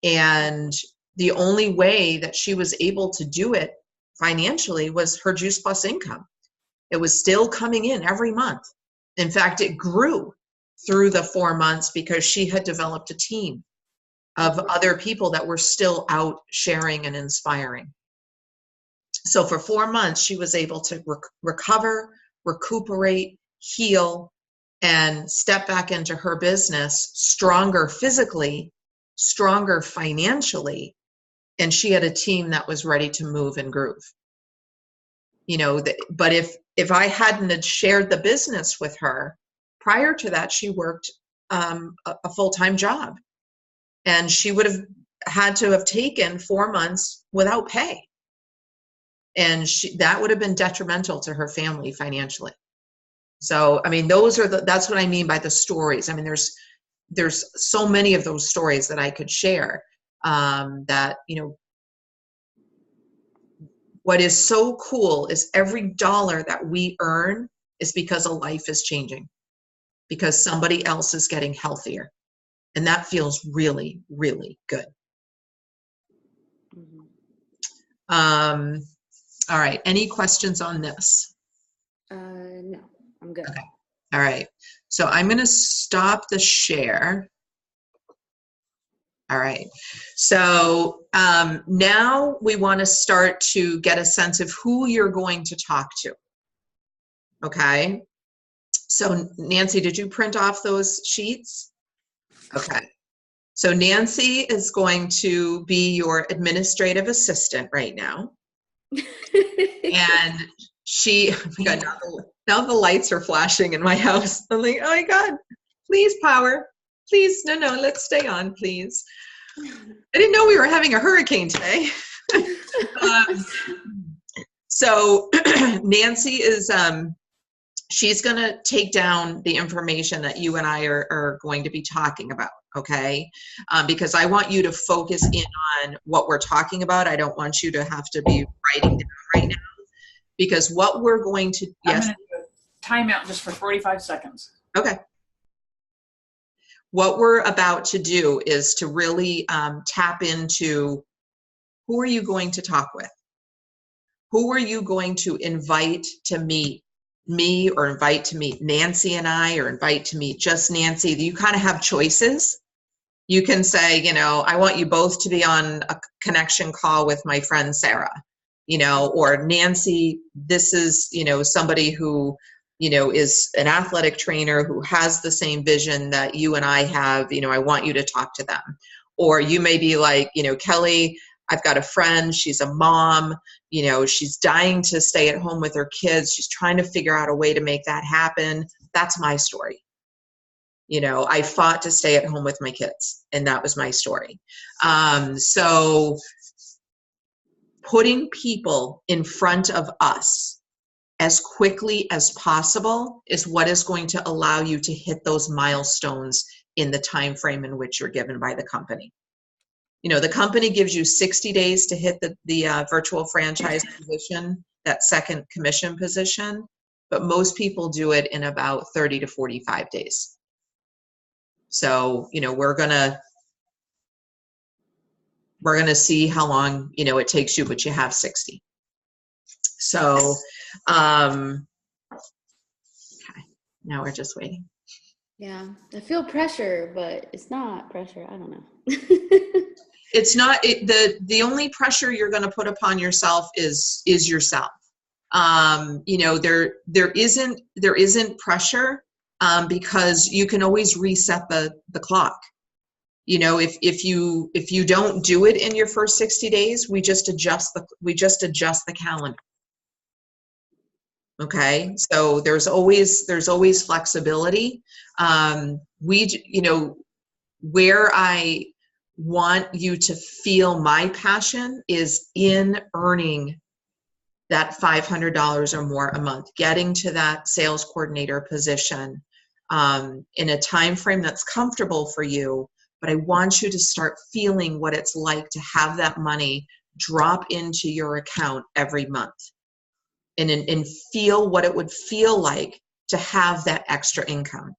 And the only way that she was able to do it financially was her Juice Plus income. It was still coming in every month. In fact, it grew through the 4 months because she had developed a team of other people that were still out sharing and inspiring. So for 4 months, she was able to recover, recuperate, heal, and step back into her business stronger physically, stronger financially, and she had a team that was ready to move and groove. You know, but if I hadn't had shared the business with her, prior to that, she worked a full-time job, and she would have had to have taken 4 months without pay. And that would have been detrimental to her family financially. So, I mean, that's what I mean by the stories. I mean, there's so many of those stories that I could share, that, you know, what is so cool is every dollar that we earn is because a life is changing, because somebody else is getting healthier. And that feels really, really good. Mm-hmm. All right. Any questions on this? No, I'm good. Okay. All right. So I'm going to stop the share. All right. So now we want to start to get a sense of who you're going to talk to. Okay. So Nancy, did you print off those sheets? Okay. So Nancy is going to be your administrative assistant right now. And she, oh my God, now the lights are flashing in my house. I'm like, oh my God, please power. Please, no, let's stay on, please. I didn't know we were having a hurricane today. So Nancy is, she's going to take down the information that you and I are going to be talking about, okay? Because I want you to focus in on what we're talking about. I don't want you to have to be writing down right now. Because what we're going to, I'm yes, going to do a timeout just for 45 seconds. okay. What we're about to do is to really tap into, who are you going to talk with? Who are you going to invite to meet me, or invite to meet Nancy and I, or invite to meet just Nancy? You kind of have choices. You can say, you know, I want you both to be on a connection call with my friend Sarah, you know, or Nancy, this is, you know, somebody who, you know, is an athletic trainer who has the same vision that you and I have, you know, I want you to talk to them. Or you may be like, you know, Kelly, I've got a friend, she's a mom, you know, she's dying to stay at home with her kids. She's trying to figure out a way to make that happen. That's my story. You know, I fought to stay at home with my kids, and that was my story. So putting people in front of us as quickly as possible is what is going to allow you to hit those milestones in the time frame in which you're given by the company. You know, the company gives you 60 days to hit the virtual franchise position, that second commission position, but most people do it in about 30 to 45 days. So, you know, we're gonna see how long, you know, it takes you, but you have 60. So, okay, now we're just waiting. Yeah, I feel pressure, but it's not pressure. I don't know. It's not, the only pressure you're going to put upon yourself is yourself. You know, there isn't pressure, because you can always reset the clock. You know, if you don't do it in your first 60 days, we just adjust the calendar. Okay, so there's always flexibility. You know, where I want you to feel my passion is in earning that $500 or more a month, getting to that sales coordinator position in a time frame that's comfortable for you. But I want you to start feeling what it's like to have that money drop into your account every month, and feel what it would feel like to have that extra income,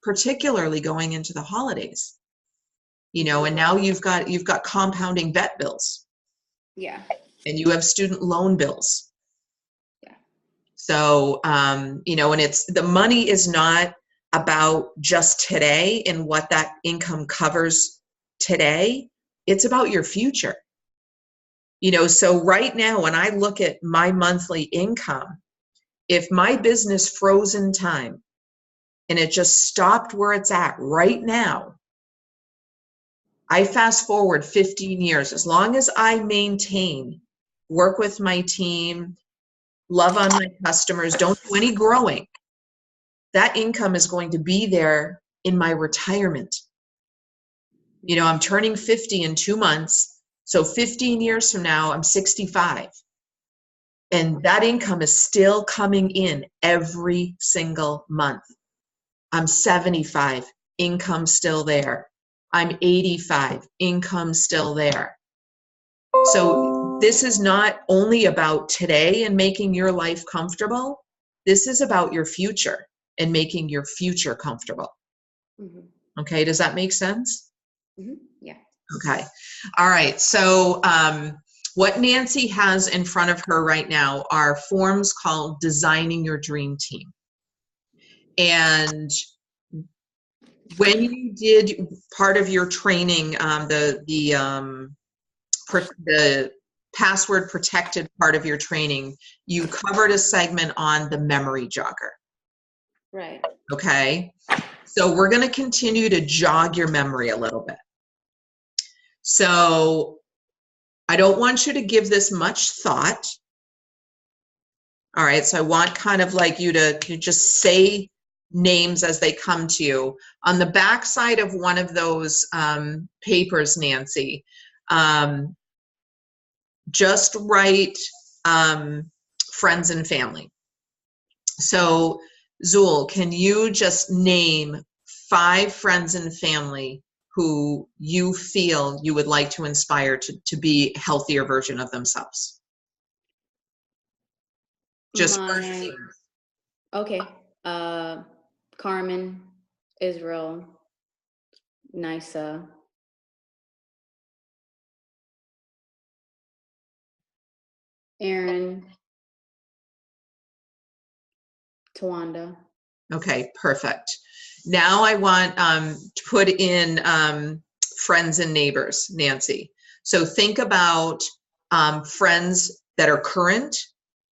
particularly going into the holidays. You know, and now you've got compounding vet bills. Yeah. And you have student loan bills. Yeah. So, you know, and the money is not about just today and what that income covers today. It's about your future. You know, so right now, when I look at my monthly income, if my business froze in time and it just stopped where it's at right now, I fast forward 15 years, as long as I maintain, work with my team, love on my customers, don't do any growing, that income is going to be there in my retirement. You know, I'm turning 50 in 2 months. So 15 years from now, I'm 65. And that income is still coming in every single month. I'm 75, income still there. I'm 85, income still there. So this is not only about today and making your life comfortable. This is about your future and making your future comfortable. Mm-hmm. Okay, does that make sense? Mm-hmm. Yeah. Okay. All right. So what Nancy has in front of her right now are forms called Designing Your Dream Team. And when you did part of your training, the password protected part of your training, you covered a segment on the memory jogger. Right. Okay. So we're going to continue to jog your memory a little bit. So I don't want you to give this much thought. All right. So I want kind of like you to just say names as they come to you. On the back side of one of those papers, Nancy, just write friends and family. So Zul, can you just name 5 friends and family who you feel you would like to inspire to be a healthier version of themselves? Just My first names. okay. Carmen, Israel, Nisa, Aaron, Tawanda. Okay, perfect. Now I want to put in friends and neighbors, Nancy. So think about friends that are current,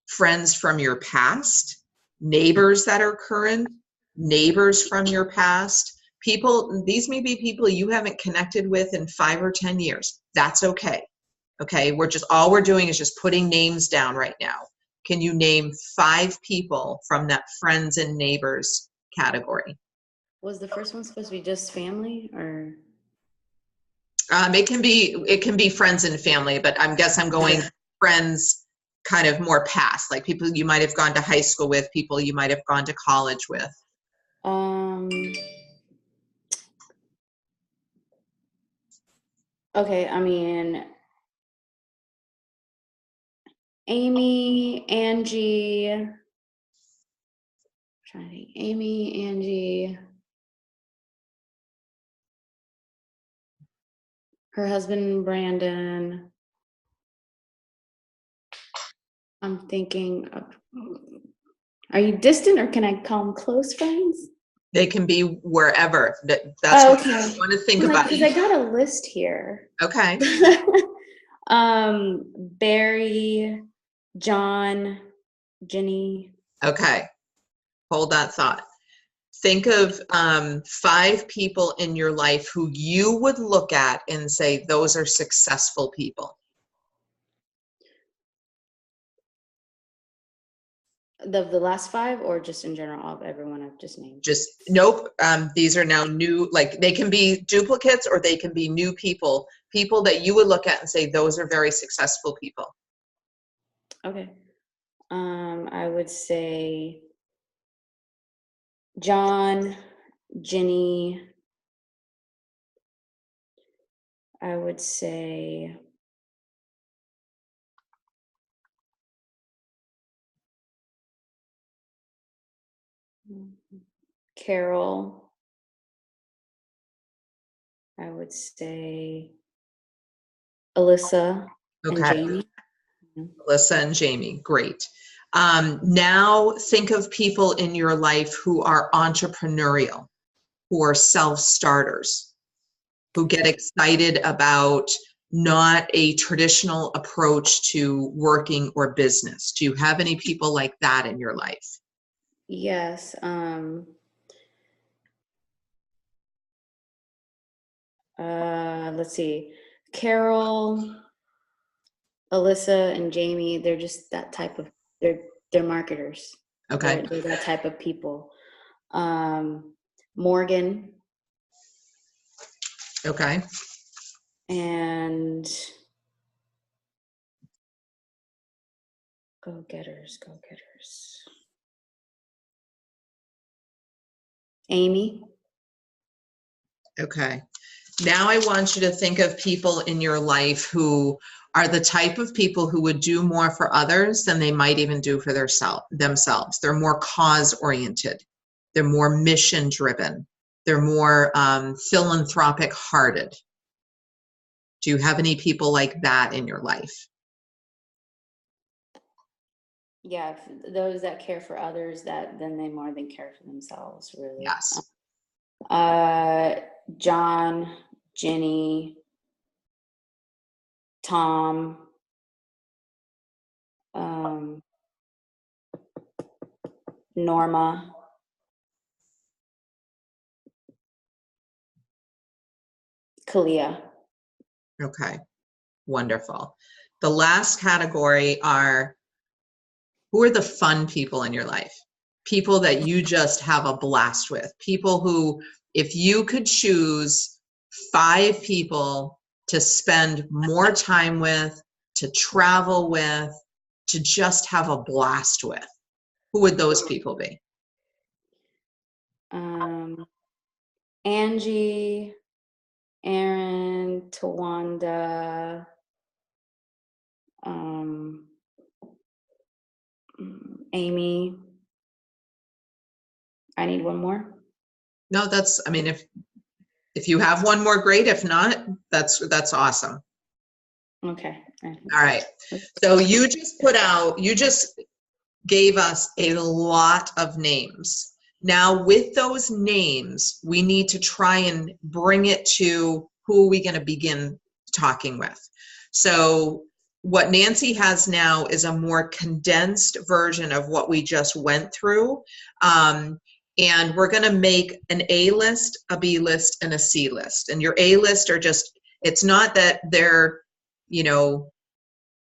friends from your past, neighbors that are current, neighbors from your past. People, these may be people you haven't connected with in 5 or 10 years. That's okay. Okay, all we're doing is just putting names down right now. Can you name 5 people from that friends and neighbors category? Was the first one supposed to be just family or? It can be friends and family, but I'm going friends kind of more past, like people you might have gone to high school with, people you might have gone to college with. Okay, I mean, Amy, Angie, trying to think. Amy, Angie, her husband Brandon. I'm thinking of, are you distant or can I call them close friends? They can be wherever. That's Oh, what okay. I want to think Like, about. because I got a list here. Okay. Barry, John, Jenny. Okay. Hold that thought. Think of 5 people in your life who you would look at and say, those are successful people. The last 5 or just in general of everyone I've just named? Just, nope. These are now new, like they can be duplicates or they can be new people that you would look at and say, those are very successful people. Okay. I would say John, Jenny. I would say Carol. I would say Alyssa and Okay. Jamie. Alyssa and Jamie, great. Now think of people in your life who are entrepreneurial, who are self-starters, who get excited about not a traditional approach to working or business. Do you have any people like that in your life? Yes. Let's see. Carol, Alyssa, and Jamie, they're just that type of, they're marketers. Okay. They're that type of people. Morgan. Okay. And go-getters. Amy. Okay. Now I want you to think of people in your life who are the type of people who would do more for others than they might even do for themselves. They're more cause-oriented. They're more mission-driven. They're more philanthropic-hearted. Do you have any people like that in your life? Yeah, those that care for others, that then they more than care for themselves, really. Yes. John, Jenny, Tom, Norma, Kalia. Okay. Wonderful. The last category are, who are the fun people in your life? People that you just have a blast with. People who, if you could choose 5 people to spend more time with, to travel with, to just have a blast with, who would those people be? Angie, Aaron, Tawanda, Amy. I need one more. No, that's, I mean, if you have one more, great. If not, that's awesome. Okay. All right. So you just gave us a lot of names. Now with those names, we need to try and bring it to who are we going to begin talking with. So what Nancy has now is a more condensed version of what we just went through. And we're going to make an A list, a B list, and a C list. And your A list are just, it's not that they're, you know,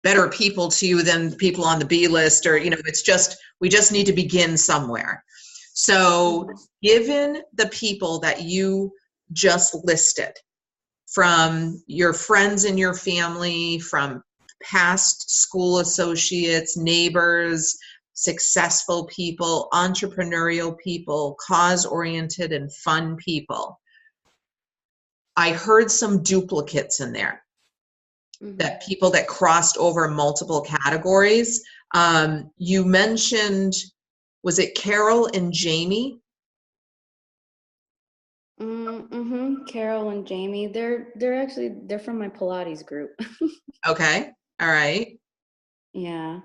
better people to you than people on the B list, or, you know, it's just, we just need to begin somewhere. So given the people that you just listed, from your friends and your family, from past school associates, neighbors, successful people, entrepreneurial people, cause-oriented and fun people, I heard some duplicates in there. That people that crossed over multiple categories. You mentioned, was it Carol and Jamie? Carol and Jamie, they're from my Pilates group. Okay, all right. Yeah.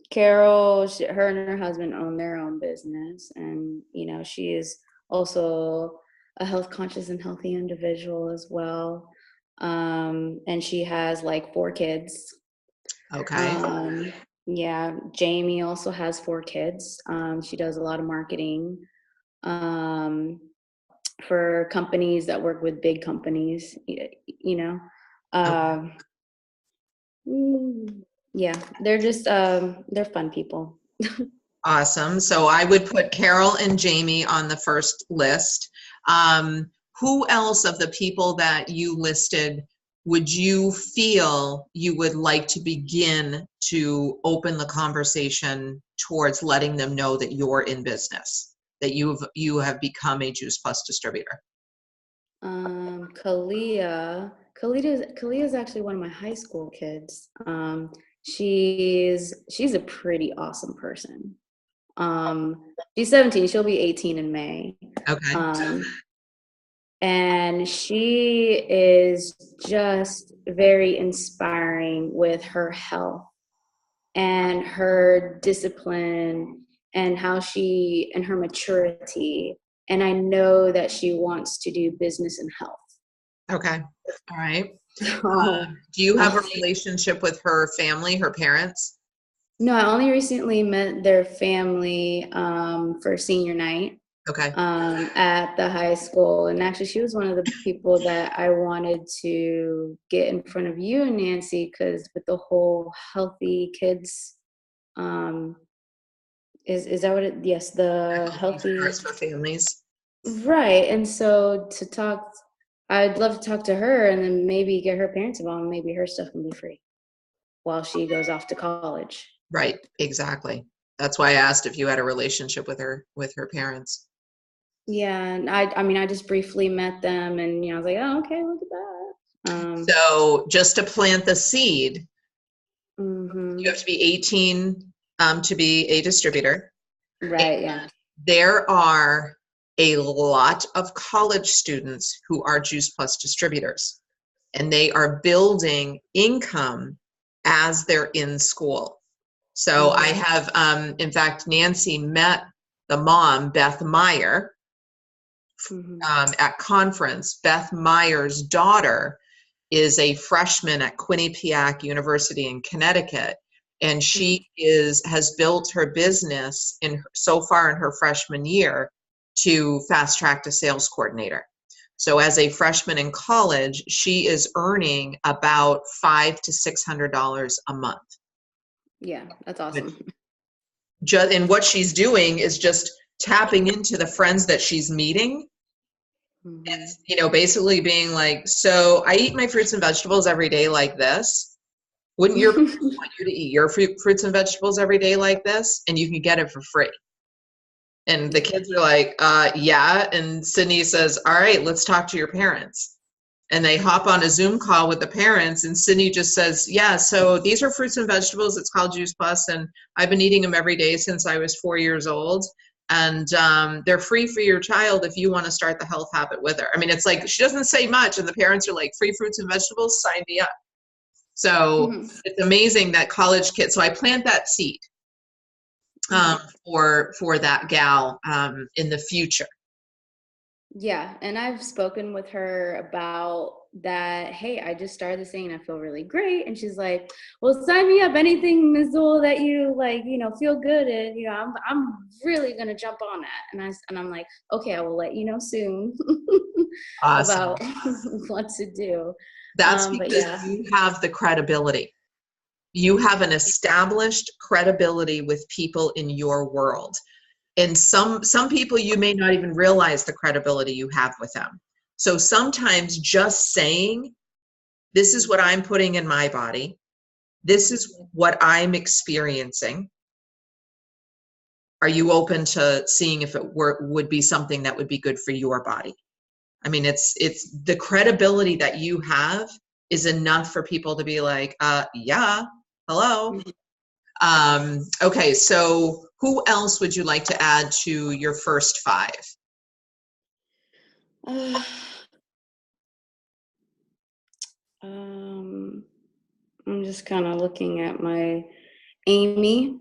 Carol, her and her husband own their own business, and you know, she is also a health conscious and healthy individual as well. And she has like 4 kids. Okay. Yeah, Jamie also has 4 kids. She does a lot of marketing for companies that work with big companies, you know. Yeah, they're just they're fun people. Awesome. So I would put Carol and Jamie on the first list. Who else of the people that you listed would you feel you would like to begin to open the conversation towards letting them know that you're in business, that you have become a Juice Plus distributor? Kalia is actually one of my high school kids. She's a pretty awesome person. She's 17. She'll be 18 in May. Okay. And she is just very inspiring with her health and her discipline and and her maturity. And I know that she wants to do business in health. Okay. All right. Do you have a relationship with her family, her parents? No, I only recently met their family for senior night. Okay. At the high school. And actually, she was one of the people that I wanted to get in front of you, Nancy, because with the whole healthy kids, is that what it? Yes, the healthy for families. Right. And so I'd love to talk to her and then maybe get her parents involved. And maybe her stuff can be free while she goes off to college. Right. Exactly. That's why I asked if you had a relationship with her parents. Yeah, and I mean, I just briefly met them, and you know, I was like, oh, okay, look at that. So just to plant the seed, you have to be 18 to be a distributor. Right. Yeah. There are a lot of college students who are Juice Plus distributors, and they are building income as they're in school. So I have, in fact, Nancy met the mom, Beth Meyer, at conference. Beth Meyer's daughter is a freshman at Quinnipiac University in Connecticut, and she has built her business so far in her freshman year to fast track to sales coordinator. So as a freshman in college, she is earning about $500 to $600 a month. Yeah, that's awesome. And what she's doing is just tapping into the friends that she's meeting. And, you know, basically being like, so I eat my fruits and vegetables every day like this. Wouldn't your parents want you to eat your fruits and vegetables every day like this? And you can get it for free. And the kids are like, yeah. And Sydney says, all right, let's talk to your parents. and they hop on a Zoom call with the parents, and Sydney just says, yeah, so these are fruits and vegetables. It's called Juice Plus, and I've been eating them every day since I was 4 years old. And they're free for your child if you want to start the health habit with her. I mean, it's like, she doesn't say much, and the parents are like, free fruits and vegetables, sign me up. So it's amazing that college kids, so I plant that seed for that gal in the future. Yeah, and I've spoken with her about that. Hey, I just started this thing and I feel really great. And she's like, "Well, sign me up. Anything, Ms. Zoll, that you like, feel good and I'm really gonna jump on that." And I'm like, "Okay, I will let you know soon Awesome. about what to do." That's because you have the credibility. You have an established credibility with people in your world. And some people, you may not even realize the credibility you have with them. So sometimes just saying, this is what I'm putting in my body, this is what I'm experiencing. Are you open to seeing if it would be something that would be good for your body? I mean, it's the credibility that you have is enough for people to be like, yeah, hello. Okay, so who else would you like to add to your first 5? I'm just kind of looking at my Amy.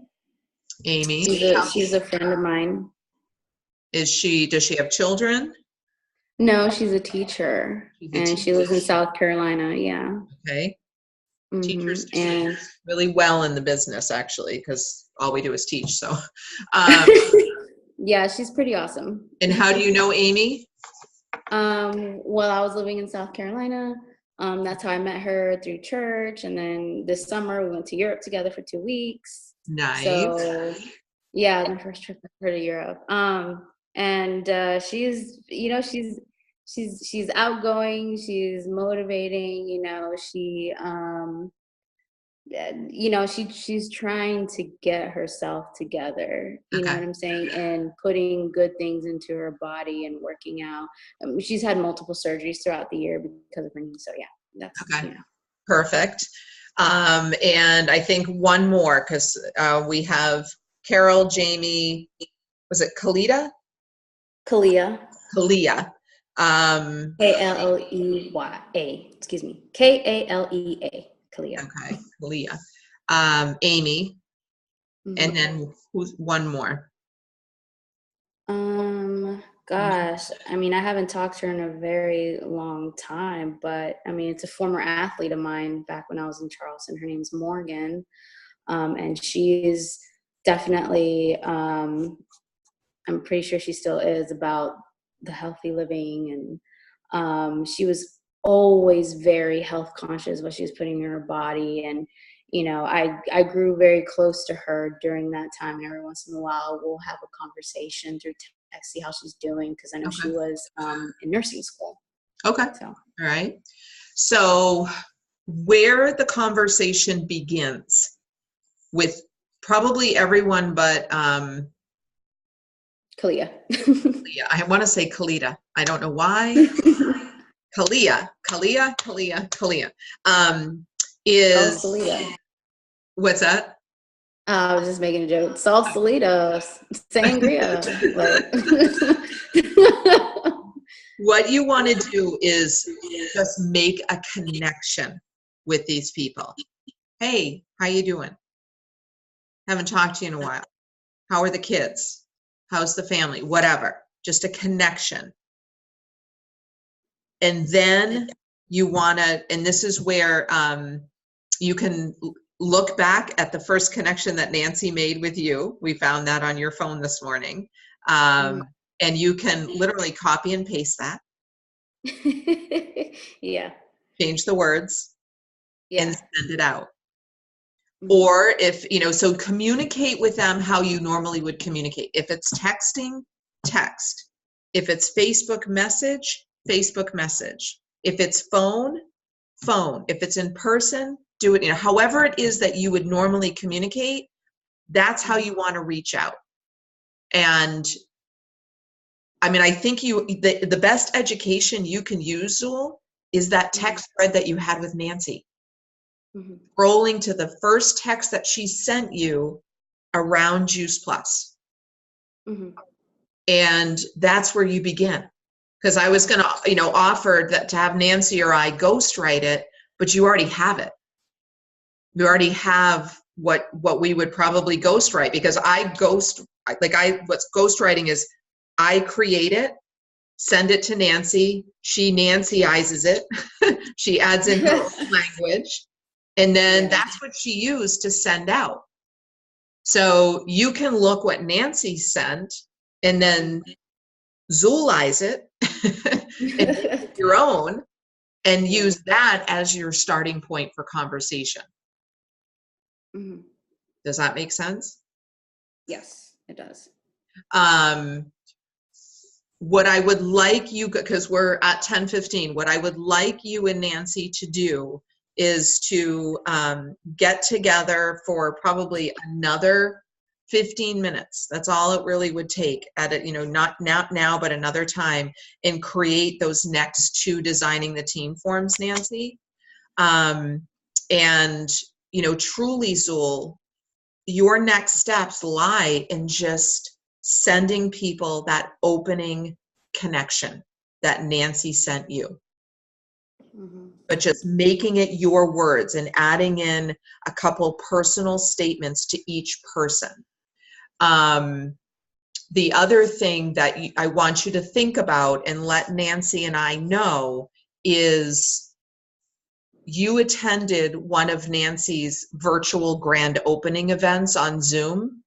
Amy. She's a friend of mine. Does she have children? No, she's a teacher. She lives in South Carolina. Yeah. Okay. Teachers do really well in the business, actually, because all we do is teach. So, yeah, she's pretty awesome. And how do you know Amy? Well, I was living in South Carolina. That's how I met her, through church. And then this summer we went to Europe together for 2 weeks. Nice. So yeah, my first trip with her to Europe. And she's outgoing, she's motivating, she's trying to get herself together, you know what I'm saying, and putting good things into her body and working out. She's had multiple surgeries throughout the year because of her knee. So yeah, that's okay. Perfect. And I think one more, because we have Carol, Jamie, was it Kalia? Kalia. Kalea. K-L-E-Y-A. Excuse me. K-A-L-E-A. Kalia. Okay, Kalia. Amy. And then who's one more? Gosh, I mean, I haven't talked to her in a very long time, but I mean, it's a former athlete of mine back when I was in Charleston. Her name's Morgan. And she's definitely, I'm pretty sure she still is, about the healthy living. And she was always very health conscious, what she was putting in her body. And I grew very close to her during that time. And every once in a while, we'll have a conversation through text, see how she's doing, because I know she was in nursing school. Okay. So. All right. So where the conversation begins with probably everyone but Kalia. I want to say Kalita. I don't know why. Kalia. Is what's that? I was just making a joke. Salsalito, sangria. What you want to do is just make a connection with these people. Hey, how you doing? Haven't talked to you in a while. How are the kids? How's the family? Whatever. Just a connection. And then you want to, and this is where you can look back at the first connection that Nancy made with you. We found that on your phone this morning. And you can literally copy and paste that. Yeah. Change the words and send it out. Or if, so communicate with them how you normally would communicate. If it's texting, text. If it's Facebook message, Facebook message. If it's phone, phone. If it's in person, do it, however it is that you would normally communicate, that's how you want to reach out. And I mean, I think the best education you can use, Zool, is that text thread that you had with Nancy. Mhm. Scrolling to the first text that she sent you around Juice Plus. Mhm. And that's where you begin. Because I was going to, offer that to have Nancy or I ghostwrite it, but you already have it. You already have what we would probably ghostwrite, because what's ghostwriting is I create it, send it to Nancy, she Nancyizes it, she adds in her own language, and then Yeah. that's what she used to send out. So you can look what Nancy sent and then Zoolize it and make it your own and use that as your starting point for conversation. Mhm. Does that make sense? Yes, it does. What I would like you, because we're at 10:15, what I would like you and Nancy to do is to get together for probably another 15 minutes. That's all it really would take at it, not now, but another time, and create those next 2 designing the team forms, Nancy. And, truly, Zool, your next steps lie in just sending people that opening connection that Nancy sent you. Mhm. But just making it your words and adding in a couple personal statements to each person. The other thing that I want you to think about and let Nancy and I know is you attended one of Nancy's virtual grand opening events on Zoom.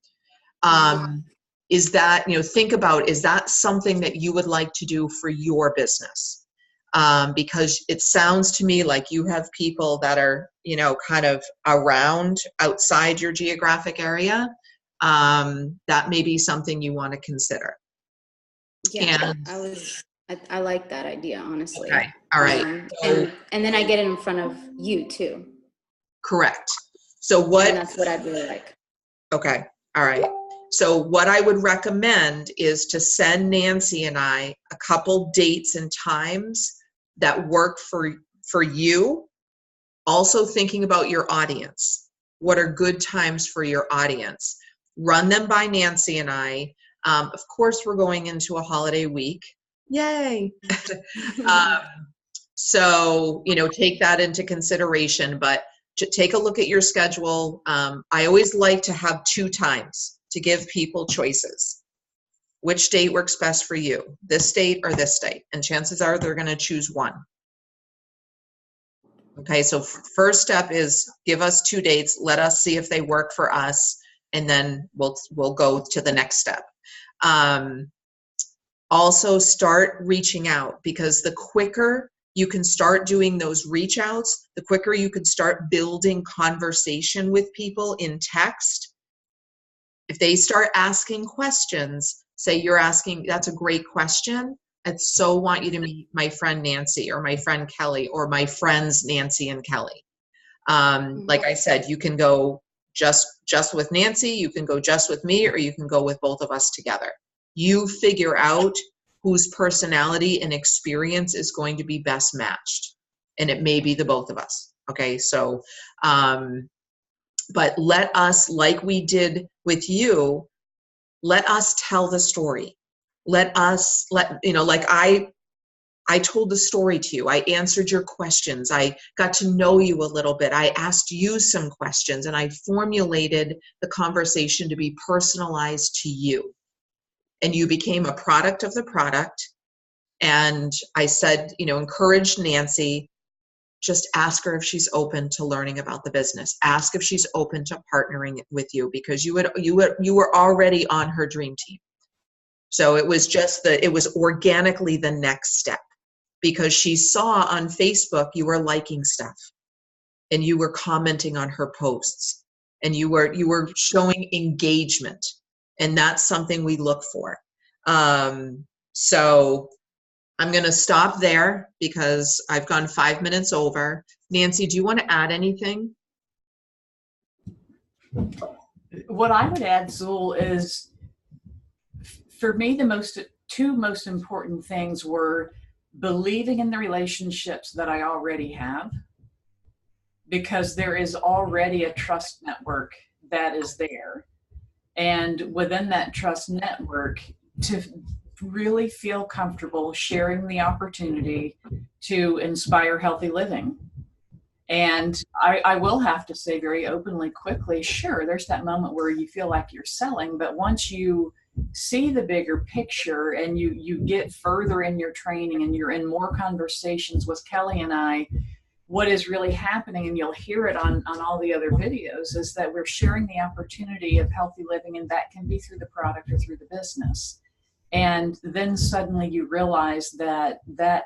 Is that, think about, is that something that you would like to do for your business? Because it sounds to me like you have people that are, kind of around outside your geographic area. That may be something you want to consider. Yeah, And I like that idea, honestly. okay, all right. And then I get it in front of you too. Correct. So And that's what I'd really like. Okay, all right. So what I would recommend is to send Nancy and I a couple dates and times that work for you. Also thinking about your audience. What are good times for your audience? Run them by Nancy and I. Of course, we're going into a holiday week. Yay! So, take that into consideration, but take a look at your schedule. I always like to have 2 times to give people choices. Which date works best for you? This date or this date? And chances are they're going to choose one. Okay, so first step is give us 2 dates. Let us see if they work for us, and then we'll go to the next step. Also start reaching out, because the quicker you can start doing those reach outs, the quicker you can start building conversation with people in text. If they start asking questions, say you're asking, that's a great question. I so want you to meet my friend Nancy or my friend Kelly or my friends Nancy and Kelly. Like I said, you can go just with Nancy, you can go just with me, or you can go with both of us together. You figure out whose personality and experience is going to be best matched. And it may be the both of us. Okay, so, but let us, like we did with you, let us tell the story. Like I told the story to you. I answered your questions. I got to know you a little bit. I asked you some questions, and I formulated the conversation to be personalized to you. And you became a product of the product. And I said, encourage Nancy, just ask her if she's open to learning about the business. Ask if she's open to partnering with you, because you were already on her dream team. So it was it was organically the next step, because she saw on Facebook you were liking stuff and you were commenting on her posts and you were showing engagement, and that's something we look for. So I'm going to stop there because I've gone 5 minutes over. Nancy, do you want to add anything? What I would add, Zool, is for me, the 2 most important things were believing in the relationships that I already have, because there is already a trust network that is there. And within that trust network, to really feel comfortable sharing the opportunity to inspire healthy living. And I will have to say very openly, quickly, sure, there's that moment where you feel like you're selling, but once you see the bigger picture and you get further in your training and you're in more conversations with Kelly and I, what is really happening, and you'll hear it on all the other videos, is that we're sharing the opportunity of healthy living, and that can be through the product or through the business. And then suddenly you realize that that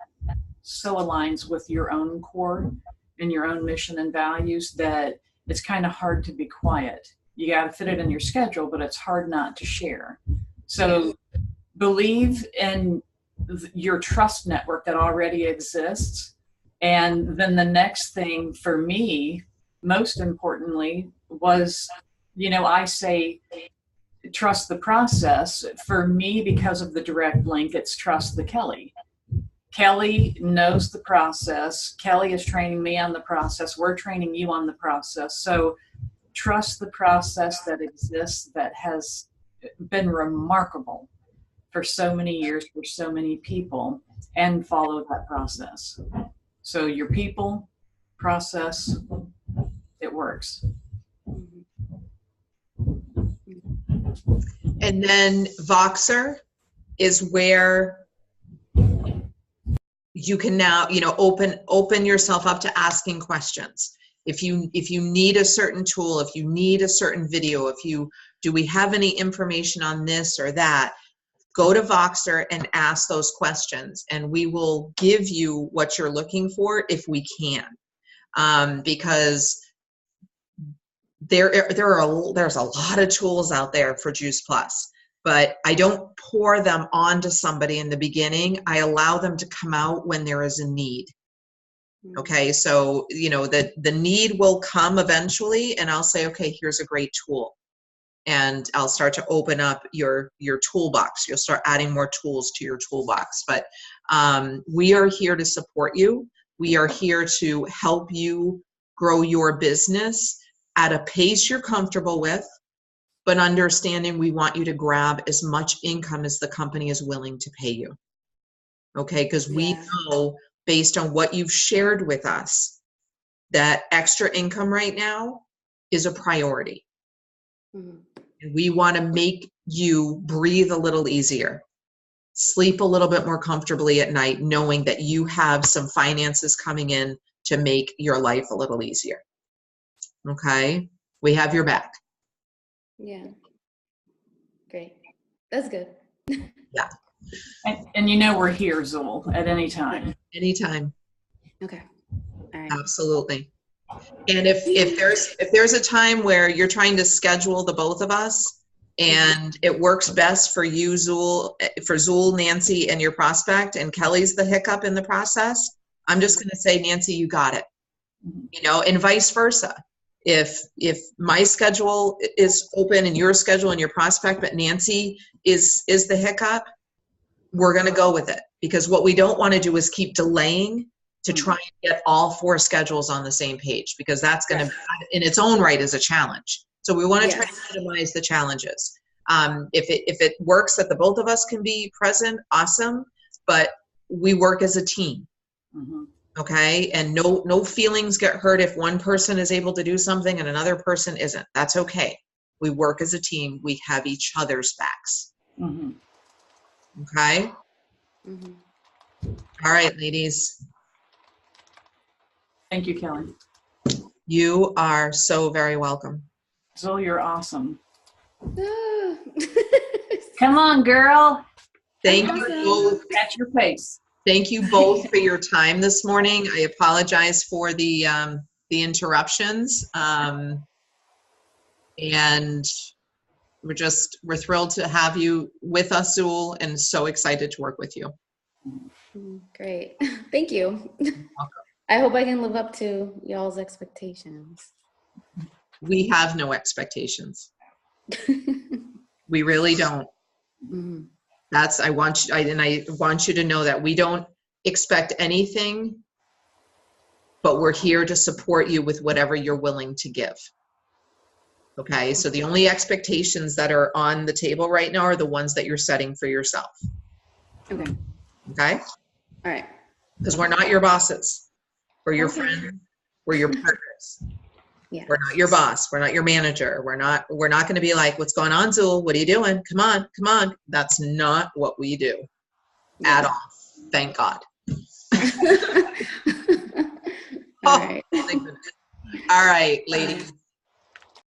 so aligns with your own core and your own mission and values that it's kind of hard to be quiet. You got to fit it in your schedule, but it's hard not to share. So believe in your trust network that already exists. And then the next thing for me, most importantly, was, I say trust the process. For me, because of the direct link, it's trust the Kelly. Kelly knows the process. Kelly is training me on the process. We're training you on the process. So trust the process that exists, that has been remarkable for so many years, for so many people, and follow that process. So your people, process, it works. And then Voxer is where you can now, open yourself up to asking questions. If you need a certain tool, if you need a certain video, do we have any information on this or that, go to Voxer and ask those questions, and we will give you what you're looking for if we can, because there's a lot of tools out there for Juice Plus, but I don't pour them onto somebody in the beginning. I allow them to come out when there is a need. Okay, so the need will come eventually, and I'll say, okay, here's a great tool, and I'll start to open up your toolbox. You'll start adding more tools to your toolbox. But we are here to support you. We are here to help you grow your business at a pace you're comfortable with, but understanding we want you to grab as much income as the company is willing to pay you. Okay, because we know, based on what you've shared with us, that extra income right now is a priority. Mm-hmm. And we want to make you breathe a little easier, sleep a little bit more comfortably at night, knowing that you have some finances coming in to make your life a little easier. Okay, we have your back. Yeah, great. That's good. Yeah. And we're here, Zool, at any time. Anytime. Okay. All right. Absolutely. And if there's a time where you're trying to schedule the both of us and it works best for you, Zool, Nancy, and your prospect, and Kelly's the hiccup in the process, I'm just going to say, Nancy, you got it. And vice versa. If my schedule is open and your schedule and your prospect, but Nancy is the hiccup, we're going to go with it, because what we don't want to do is keep delaying to try and get all 4 schedules on the same page, because that's going to, in its own right, is a challenge. So we want to try to minimize the challenges. If it works that the both of us can be present, awesome, but we work as a team. Mm-hmm. Okay, and no feelings get hurt if one person is able to do something and another person isn't. That's okay. We work as a team. We have each other's backs. Mm-hmm. Okay? Mm-hmm. All right, ladies. Thank you, Kelly. You are so very welcome. Zool, you're awesome. Come on, girl. Thank you both. At your pace. Thank you both for your time this morning. I apologize for the interruptions. And we're thrilled to have you with us, Zool, and so excited to work with you. Great. Thank you. I hope I can live up to y'all's expectations. We have no expectations. We really don't. Mm-hmm. I want you to know that we don't expect anything, but we're here to support you with whatever you're willing to give. Okay, so the only expectations that are on the table right now are the ones that you're setting for yourself. Okay. Okay? All right. Because we're not your bosses. We're your Okay. friends. We're your partners. Yeah. We're not your boss. We're not your manager. We're not going to be like, what's going on, Zool? What are you doing? Come on, come on. That's not what we do at all. Thank God. All right. Thank goodness. All right, ladies.